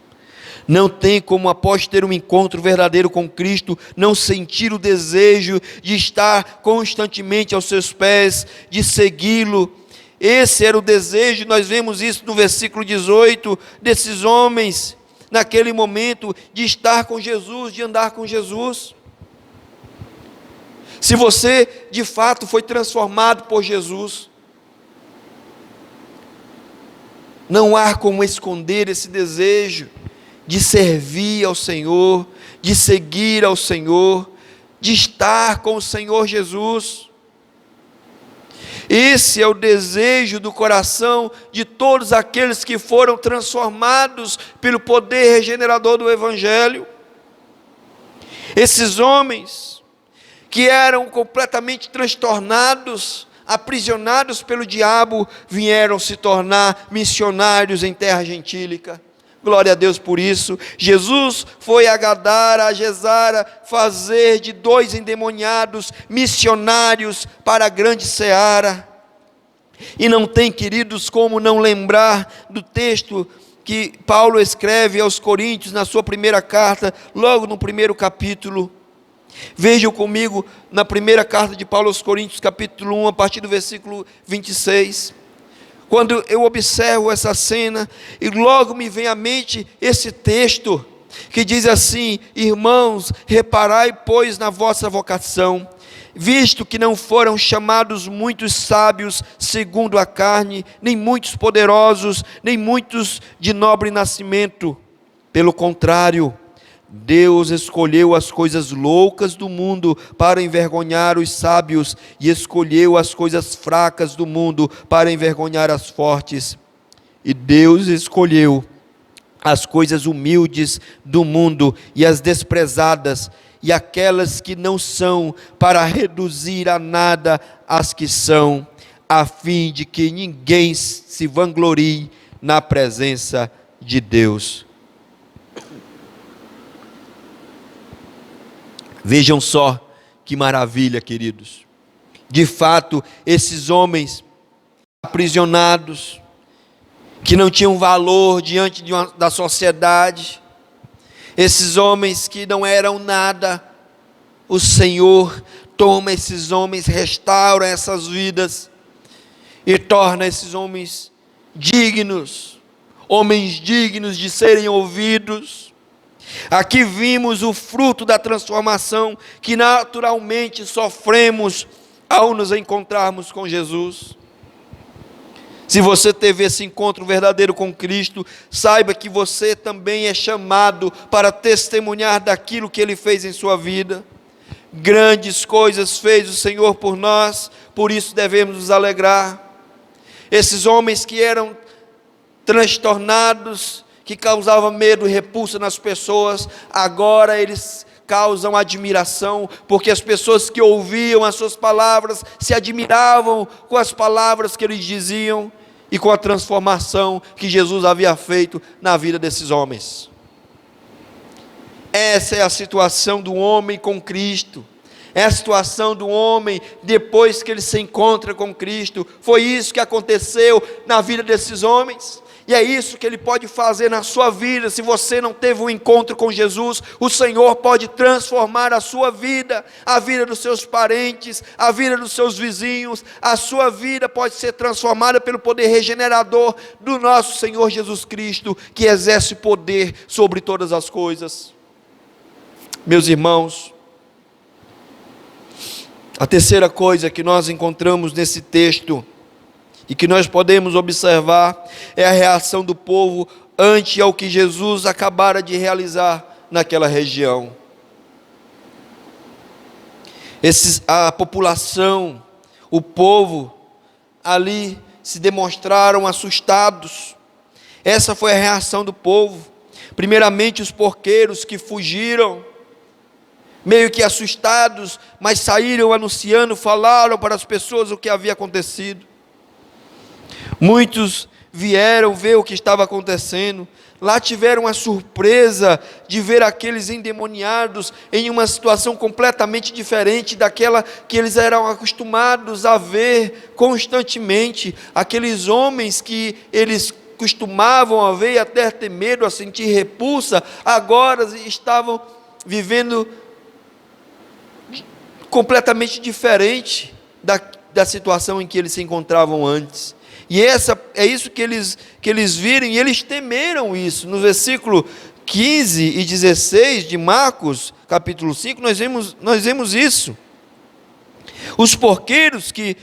Não tem como, após ter um encontro verdadeiro com Cristo, não sentir o desejo de estar constantemente aos seus pés, de segui-lo. Esse era o desejo, nós vemos isso no versículo 18, desses homens, naquele momento, de estar com Jesus, de andar com Jesus. Se você, de fato, foi transformado por Jesus, não há como esconder esse desejo de servir ao Senhor, de seguir ao Senhor, de estar com o Senhor Jesus. Esse é o desejo do coração de todos aqueles que foram transformados pelo poder regenerador do Evangelho. Esses homens que eram completamente transtornados, aprisionados pelo diabo, vieram se tornar missionários em terra gentílica. Glória a Deus por isso. Jesus foi a Gadara, a Gesara, fazer de 2 endemoniados missionários para a grande seara. E não tem, queridos, como não lembrar do texto que Paulo escreve aos Coríntios na sua primeira carta, logo no primeiro capítulo. Vejam comigo na primeira carta de Paulo aos Coríntios, capítulo 1, a partir do versículo 26. Quando eu observo essa cena, e logo me vem à mente esse texto, que diz assim: irmãos, reparai, pois, na vossa vocação, visto que não foram chamados muitos sábios segundo a carne, nem muitos poderosos, nem muitos de nobre nascimento. Pelo contrário, Deus escolheu as coisas loucas do mundo para envergonhar os sábios, e escolheu as coisas fracas do mundo para envergonhar as fortes. E Deus escolheu as coisas humildes do mundo e as desprezadas, e aquelas que não são, para reduzir a nada as que são, a fim de que ninguém se vanglorie na presença de Deus. Vejam só que maravilha, queridos. De fato, esses homens aprisionados, que não tinham valor diante da sociedade, esses homens que não eram nada, o Senhor toma esses homens, restaura essas vidas e torna esses homens dignos de serem ouvidos. Aqui vimos o fruto da transformação que naturalmente sofremos ao nos encontrarmos com Jesus. Se você teve esse encontro verdadeiro com Cristo, saiba que você também é chamado para testemunhar daquilo que Ele fez em sua vida. Grandes coisas fez o Senhor por nós, por isso devemos nos alegrar. Esses homens que eram transtornados, que causavam medo e repulsa nas pessoas, agora eles causam admiração, porque as pessoas que ouviam as suas palavras se admiravam com as palavras que eles diziam e com a transformação que Jesus havia feito na vida desses homens. Essa é a situação do homem com Cristo, é a situação do homem depois que ele se encontra com Cristo. Foi isso que aconteceu na vida desses homens. E é isso que Ele pode fazer na sua vida. Se você não teve um encontro com Jesus, o Senhor pode transformar a sua vida, a vida dos seus parentes, a vida dos seus vizinhos. A sua vida pode ser transformada pelo poder regenerador do nosso Senhor Jesus Cristo, que exerce poder sobre todas as coisas. Meus irmãos, a terceira coisa que nós encontramos nesse texto e que nós podemos observar é a reação do povo ante ao que Jesus acabara de realizar naquela região. A população, o povo ali se demonstraram assustados. Essa foi a reação do povo. Primeiramente, os porqueiros que fugiram, meio que assustados, mas saíram anunciando, falaram para as pessoas o que havia acontecido. Muitos vieram ver o que estava acontecendo. Lá tiveram a surpresa de ver aqueles endemoniados em uma situação completamente diferente daquela que eles eram acostumados a ver constantemente. Aqueles homens que eles costumavam a ver e até ter medo, a sentir repulsa, agora estavam vivendo completamente diferente da situação em que eles se encontravam antes. E é isso que eles viram, e eles temeram isso. No versículo 15 e 16 de Marcos, capítulo 5, nós vemos isso. Os porqueiros que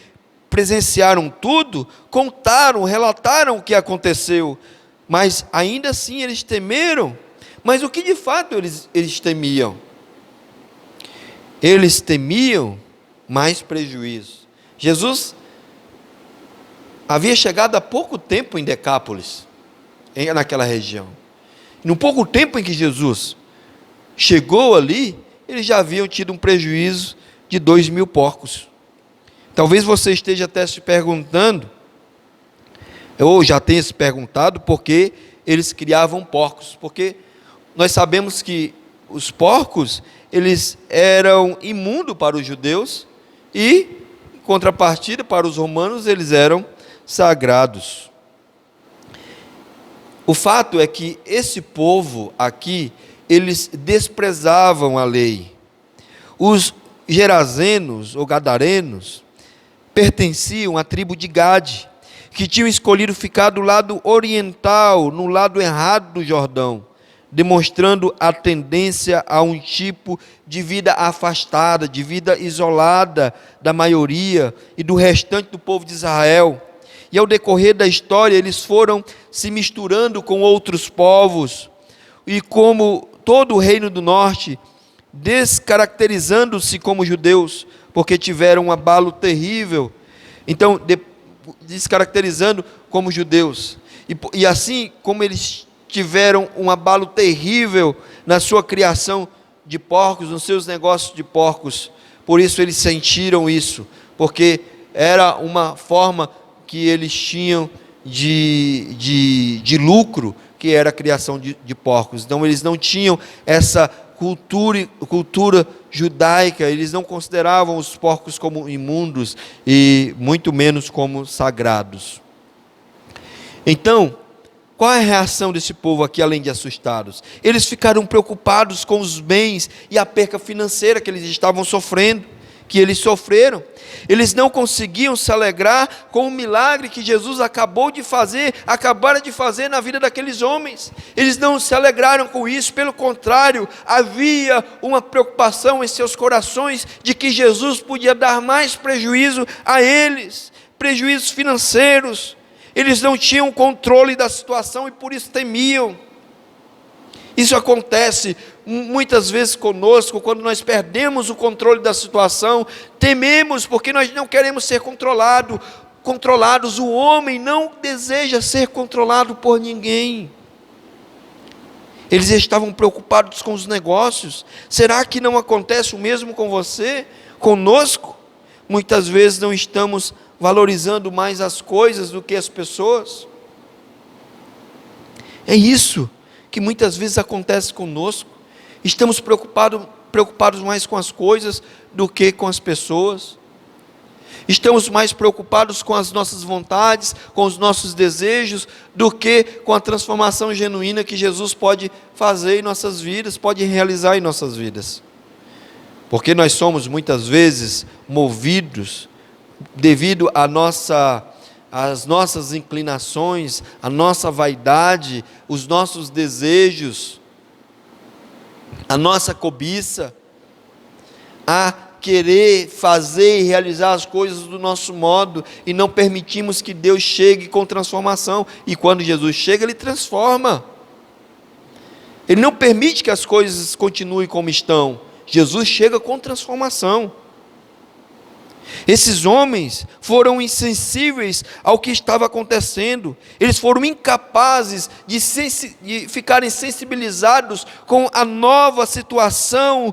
presenciaram tudo, contaram, relataram o que aconteceu, mas ainda assim eles temeram. Mas o que de fato eles temiam? Eles temiam mais prejuízo. Jesus havia chegado há pouco tempo em Decápolis, naquela região. No pouco tempo em que Jesus chegou ali, eles já haviam tido um prejuízo de 2.000 porcos. Talvez você esteja até se perguntando, ou já tenha se perguntado, por que eles criavam porcos. Porque nós sabemos que os porcos, eles eram imundos para os judeus, e, em contrapartida, para os romanos, eles eram sagrados. O fato é que esse povo aqui, eles desprezavam a lei. Os gerazenos ou gadarenos pertenciam à tribo de Gade, que tinham escolhido ficar do lado oriental, no lado errado do Jordão, demonstrando a tendência a um tipo de vida afastada, de vida isolada da maioria e do restante do povo de Israel. E ao decorrer da história, eles foram se misturando com outros povos, e como todo o reino do norte, descaracterizando-se como judeus, porque tiveram um abalo terrível. Então, descaracterizando como judeus. E assim como eles tiveram um abalo terrível na sua criação de porcos, nos seus negócios de porcos, por isso eles sentiram isso, porque era uma forma que eles tinham de lucro, que era a criação de porcos. Então eles não tinham essa cultura judaica, eles não consideravam os porcos como imundos e muito menos como sagrados. Então, qual é a reação desse povo aqui, além de assustados? Eles ficaram preocupados com os bens e a perca financeira que eles estavam sofrendo, que eles sofreram. Eles não conseguiam se alegrar com o milagre que Jesus acabara de fazer na vida daqueles homens. Eles não se alegraram com isso, pelo contrário, havia uma preocupação em seus corações de que Jesus podia dar mais prejuízo a eles, prejuízos financeiros. Eles não tinham controle da situação e por isso temiam. Isso acontece muitas vezes conosco, quando nós perdemos o controle da situação, tememos porque nós não queremos ser controlados. O homem não deseja ser controlado por ninguém. Eles estavam preocupados com os negócios. Será que não acontece o mesmo com você, conosco? Muitas vezes não estamos valorizando mais as coisas do que as pessoas. É isso que muitas vezes acontece conosco. Estamos preocupados mais com as coisas do que com as pessoas. Estamos mais preocupados com as nossas vontades, com os nossos desejos, do que com a transformação genuína que Jesus pode fazer em nossas vidas, pode realizar em nossas vidas. Porque nós somos muitas vezes movidos devido às nossas inclinações, a nossa vaidade, os nossos desejos, a nossa cobiça, a querer fazer e realizar as coisas do nosso modo, e não permitimos que Deus chegue com transformação. E quando Jesus chega, Ele transforma. Ele não permite que as coisas continuem como estão. Jesus chega com transformação. Esses homens foram insensíveis ao que estava acontecendo. Eles foram incapazes de ficarem sensibilizados com a nova situação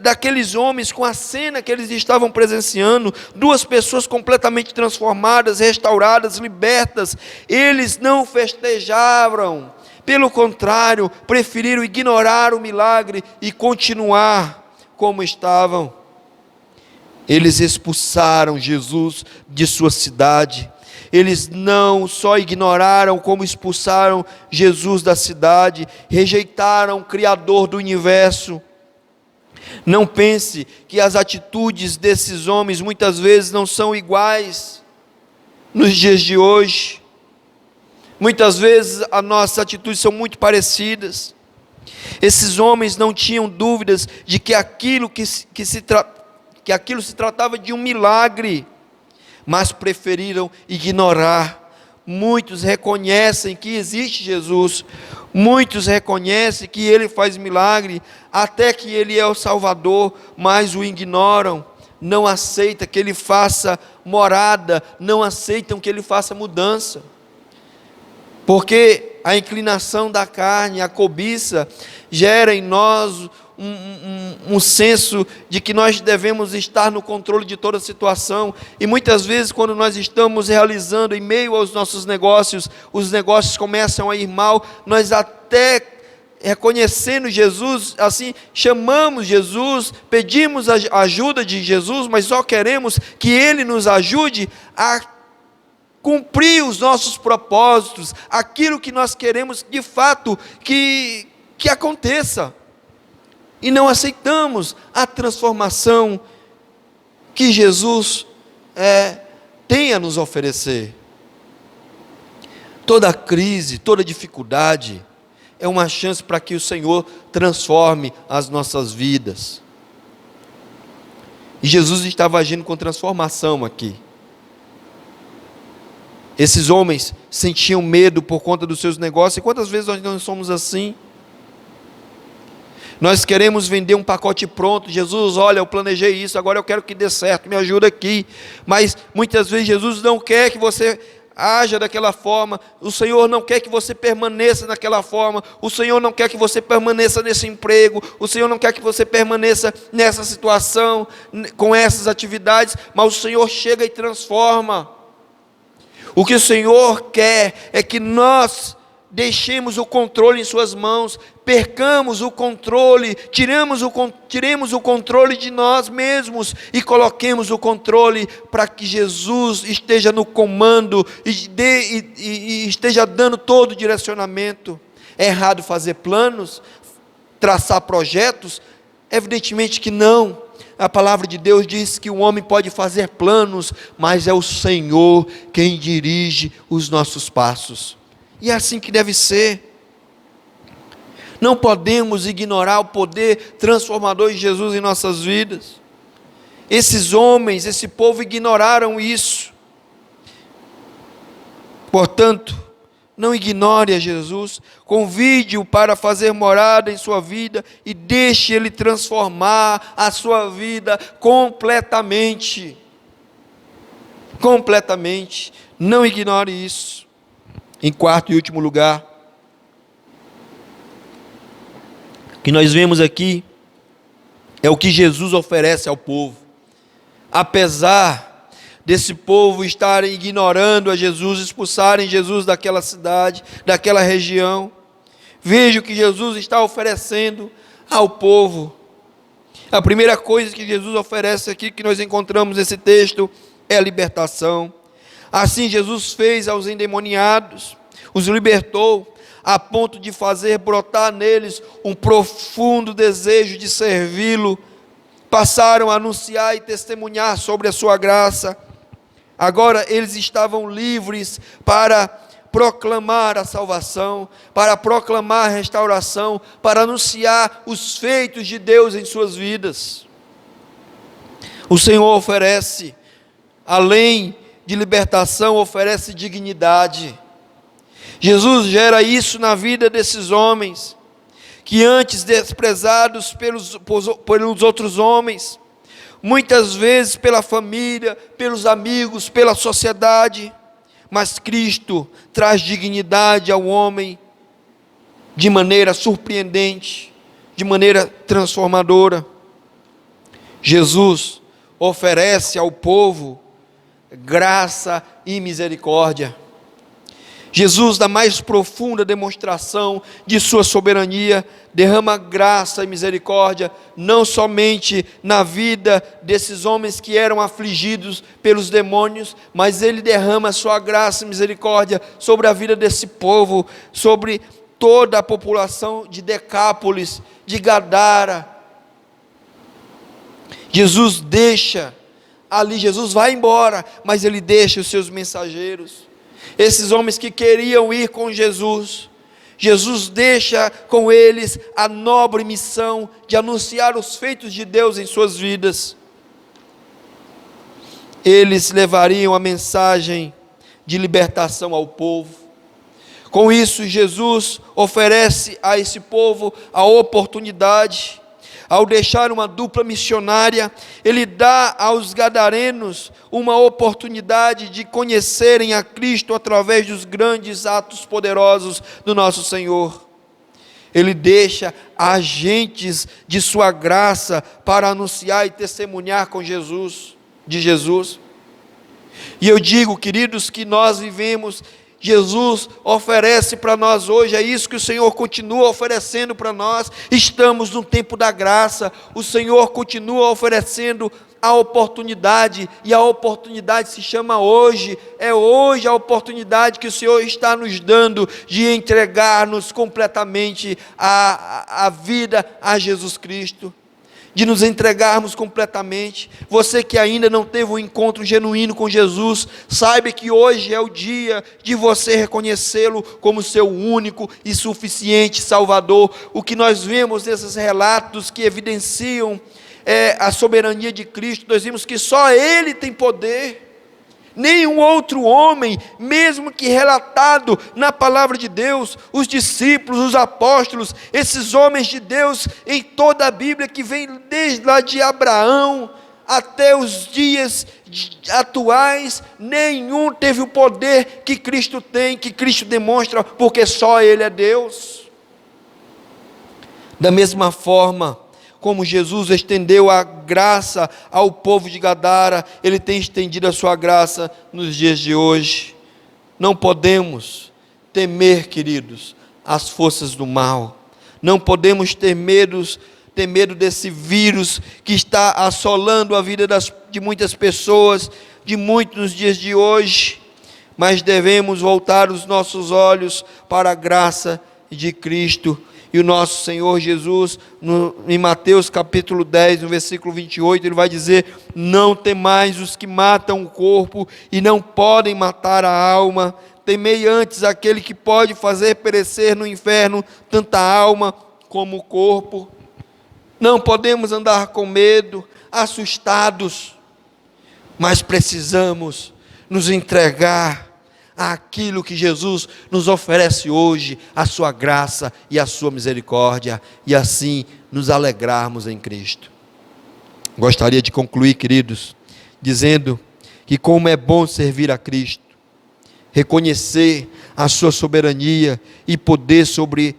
daqueles homens, com a cena que eles estavam presenciando. Duas pessoas completamente transformadas, restauradas, libertas. Eles não festejaram. Pelo contrário, preferiram ignorar o milagre e continuar como estavam. Eles expulsaram Jesus de sua cidade. Eles não só ignoraram, como expulsaram Jesus da cidade, rejeitaram o Criador do universo. Não pense que as atitudes desses homens muitas vezes não são iguais nos dias de hoje. Muitas vezes as nossas atitudes são muito parecidas. Esses homens não tinham dúvidas de que aquilo se tratava de um milagre, mas preferiram ignorar. Muitos reconhecem que existe Jesus, muitos reconhecem que Ele faz milagre, até que Ele é o Salvador, mas o ignoram, não aceitam que Ele faça morada, não aceitam que Ele faça mudança, porque a inclinação da carne, a cobiça, gera em nós um senso de que nós devemos estar no controle de toda a situação, e muitas vezes quando nós estamos realizando em meio aos nossos negócios, os negócios começam a ir mal, nós até reconhecendo Jesus, assim, chamamos Jesus, pedimos a ajuda de Jesus, mas só queremos que Ele nos ajude a cumprir os nossos propósitos, aquilo que nós queremos de fato que aconteça. E não aceitamos a transformação que Jesus tem a nos oferecer. Toda crise, toda dificuldade é uma chance para que o Senhor transforme as nossas vidas. E Jesus estava agindo com transformação aqui. Esses homens sentiam medo por conta dos seus negócios. E quantas vezes nós não somos assim? Nós queremos vender um pacote pronto. Jesus, olha, eu planejei isso, agora eu quero que dê certo, me ajuda aqui. Mas muitas vezes Jesus não quer que você haja daquela forma. O Senhor não quer que você permaneça daquela forma. O Senhor não quer que você permaneça nesse emprego. O Senhor não quer que você permaneça nessa situação, com essas atividades. Mas o Senhor chega e transforma. O que o Senhor quer é que nós deixemos o controle em suas mãos, percamos o controle, tiremos o controle de nós mesmos e coloquemos o controle para que Jesus esteja no comando e esteja dando todo o direcionamento. É errado fazer planos, traçar projetos? Evidentemente que não. A palavra de Deus diz que o homem pode fazer planos, mas é o Senhor quem dirige os nossos passos. E é assim que deve ser. Não podemos ignorar o poder transformador de Jesus em nossas vidas. Esses homens, esse povo ignoraram isso. Portanto, não ignore a Jesus, convide-o para fazer morada em sua vida e deixe Ele transformar a sua vida completamente. Completamente. Não ignore isso. Em quarto e último lugar, o que nós vemos aqui é o que Jesus oferece ao povo. Apesar desse povo estarem ignorando a Jesus, expulsarem Jesus daquela cidade, daquela região, veja o que Jesus está oferecendo ao povo. A primeira coisa que Jesus oferece aqui, que nós encontramos nesse texto, é a libertação. Assim Jesus fez aos endemoniados, os libertou, a ponto de fazer brotar neles um profundo desejo de servi-lo. Passaram a anunciar e testemunhar sobre a sua graça. Agora eles estavam livres para proclamar a salvação, para proclamar a restauração, para anunciar os feitos de Deus em suas vidas. O Senhor oferece, além de libertação, oferece dignidade. Jesus gera isso na vida desses homens, que antes desprezados pelos outros homens, muitas vezes pela família, pelos amigos, pela sociedade, mas Cristo traz dignidade ao homem de maneira surpreendente, de maneira transformadora. Jesus oferece ao povo graça e misericórdia. Jesus, da mais profunda demonstração de sua soberania, derrama graça e misericórdia, não somente na vida desses homens que eram afligidos pelos demônios, mas ele derrama sua graça e misericórdia sobre a vida desse povo, sobre toda a população de Decápolis, de Gadara. Jesus vai embora, mas ele deixa os seus mensageiros. Esses homens que queriam ir com Jesus, Jesus deixa com eles a nobre missão de anunciar os feitos de Deus em suas vidas. Eles levariam a mensagem de libertação ao povo. Com isso, Jesus oferece a esse povo a oportunidade. Ao deixar uma dupla missionária, ele dá aos gadarenos uma oportunidade de conhecerem a Cristo através dos grandes atos poderosos do nosso Senhor. Ele deixa agentes de sua graça para anunciar e testemunhar de Jesus. E eu digo, queridos, que nós vivemos, Jesus oferece para nós hoje, é isso que o Senhor continua oferecendo para nós. Estamos no tempo da graça, o Senhor continua oferecendo a oportunidade, e a oportunidade se chama hoje. É hoje a oportunidade que o Senhor está nos dando de entregar-nos completamente a vida a Jesus Cristo, de nos entregarmos completamente. Você que ainda não teve um encontro genuíno com Jesus, saiba que hoje é o dia de você reconhecê-lo como seu único e suficiente Salvador. O que nós vemos nesses relatos que evidenciam a soberania de Cristo, nós vimos que só Ele tem poder. Nenhum outro homem, mesmo que relatado na palavra de Deus, os discípulos, os apóstolos, esses homens de Deus em toda a Bíblia, que vem desde lá de Abraão até os dias atuais, nenhum teve o poder que Cristo tem, que Cristo demonstra, porque só Ele é Deus. Da mesma forma como Jesus estendeu a graça ao povo de Gadara, Ele tem estendido a sua graça nos dias de hoje. Não podemos temer, queridos, as forças do mal. Não podemos ter medo desse vírus que está assolando a vida de muitas pessoas, de muitos nos dias de hoje. Mas devemos voltar os nossos olhos para a graça de Cristo. E o nosso Senhor Jesus, em Mateus capítulo 10, no versículo 28, Ele vai dizer: não temais os que matam o corpo e não podem matar a alma, temei antes aquele que pode fazer perecer no inferno tanta alma como o corpo. Não podemos andar com medo, assustados, mas precisamos nos entregar àquilo que Jesus nos oferece hoje, a sua graça e a sua misericórdia, e assim nos alegrarmos em Cristo. Gostaria de concluir, queridos, dizendo que como é bom servir a Cristo, reconhecer a sua soberania e poder sobre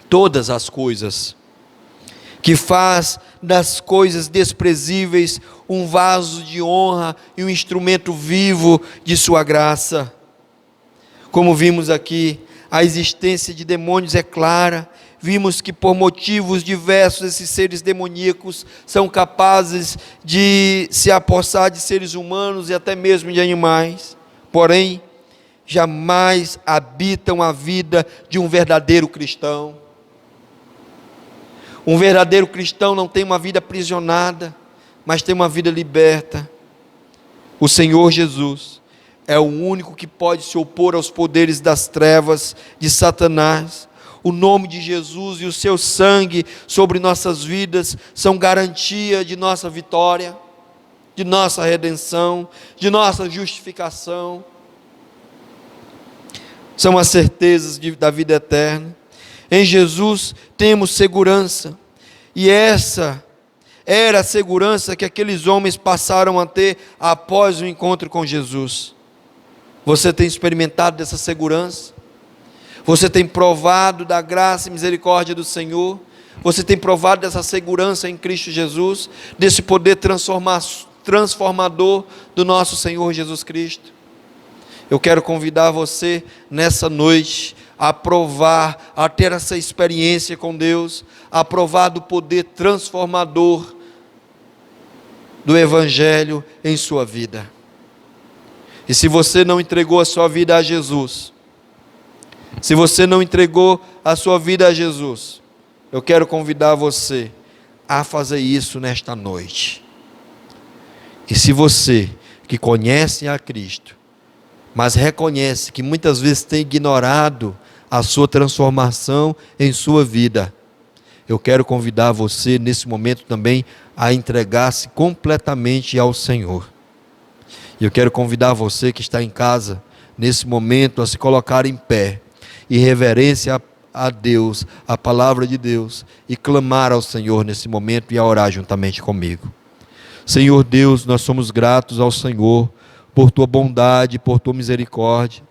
todas as coisas, que faz das coisas desprezíveis um vaso de honra e um instrumento vivo de sua graça. Como vimos aqui, a existência de demônios é clara. Vimos que por motivos diversos esses seres demoníacos são capazes de se apossar de seres humanos e até mesmo de animais. Porém, jamais habitam a vida de um verdadeiro cristão. Um verdadeiro cristão não tem uma vida aprisionada, mas tem uma vida liberta. O Senhor Jesus é o único que pode se opor aos poderes das trevas de Satanás. O nome de Jesus e o seu sangue sobre nossas vidas são garantia de nossa vitória, de nossa redenção, de nossa justificação. São as certezas da vida eterna. Em Jesus temos segurança, e essa era a segurança que aqueles homens passaram a ter após o encontro com Jesus. Você tem experimentado dessa segurança? Você tem provado da graça e misericórdia do Senhor? Você tem provado dessa segurança em Cristo Jesus, desse poder transformador do nosso Senhor Jesus Cristo? Eu quero convidar você nessa noite a provar, a ter essa experiência com Deus, a provar do poder transformador do Evangelho em sua vida. E se você não entregou a sua vida a Jesus, se você não entregou a sua vida a Jesus, eu quero convidar você a fazer isso nesta noite. E se você que conhece a Cristo, mas reconhece que muitas vezes tem ignorado a sua transformação em sua vida, eu quero convidar você nesse momento também a entregar-se completamente ao Senhor. E eu quero convidar você que está em casa, nesse momento, a se colocar em pé, em reverência a Deus, a palavra de Deus, e clamar ao Senhor nesse momento e a orar juntamente comigo. Senhor Deus, nós somos gratos ao Senhor por tua bondade, por tua misericórdia.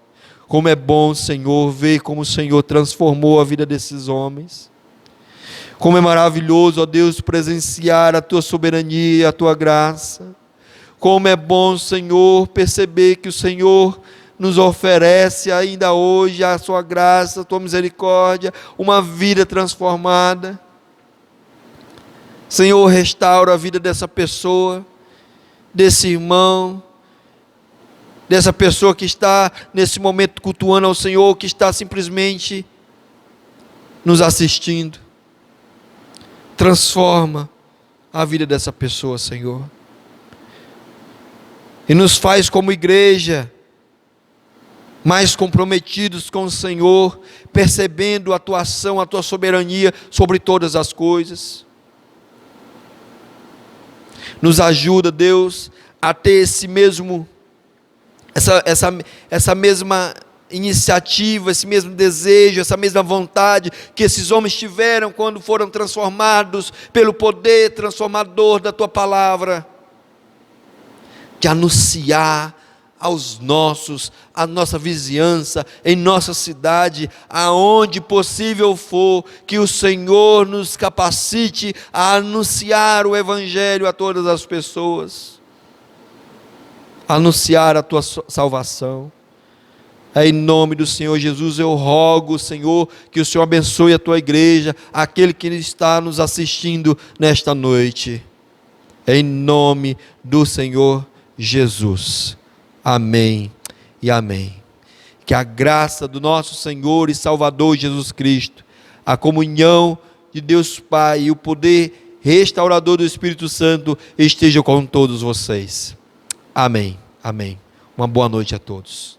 Como é bom, Senhor, ver como o Senhor transformou a vida desses homens. Como é maravilhoso, ó Deus, presenciar a tua soberania, a tua graça. Como é bom, Senhor, perceber que o Senhor nos oferece ainda hoje a sua graça, a tua misericórdia, uma vida transformada. Senhor, restaura a vida dessa pessoa, desse irmão, dessa pessoa que está nesse momento cultuando ao Senhor, que está simplesmente nos assistindo. Transforma a vida dessa pessoa, Senhor. E nos faz como igreja mais comprometidos com o Senhor, percebendo a tua ação, a tua soberania sobre todas as coisas. Nos ajuda, Deus, a ter essa mesma iniciativa, esse mesmo desejo, essa mesma vontade que esses homens tiveram quando foram transformados pelo poder transformador da tua palavra, de anunciar a nossa vizinhança, em nossa cidade, aonde possível for, que o Senhor nos capacite a anunciar o Evangelho a todas as pessoas, anunciar a tua salvação. Em nome do Senhor Jesus, eu rogo, Senhor, que o Senhor abençoe a tua igreja, aquele que está nos assistindo nesta noite. Em nome do Senhor Jesus. Amém e amém. Que a graça do nosso Senhor e Salvador Jesus Cristo, a comunhão de Deus Pai e o poder restaurador do Espírito Santo estejam com todos vocês. Amém. Amém. Uma boa noite a todos.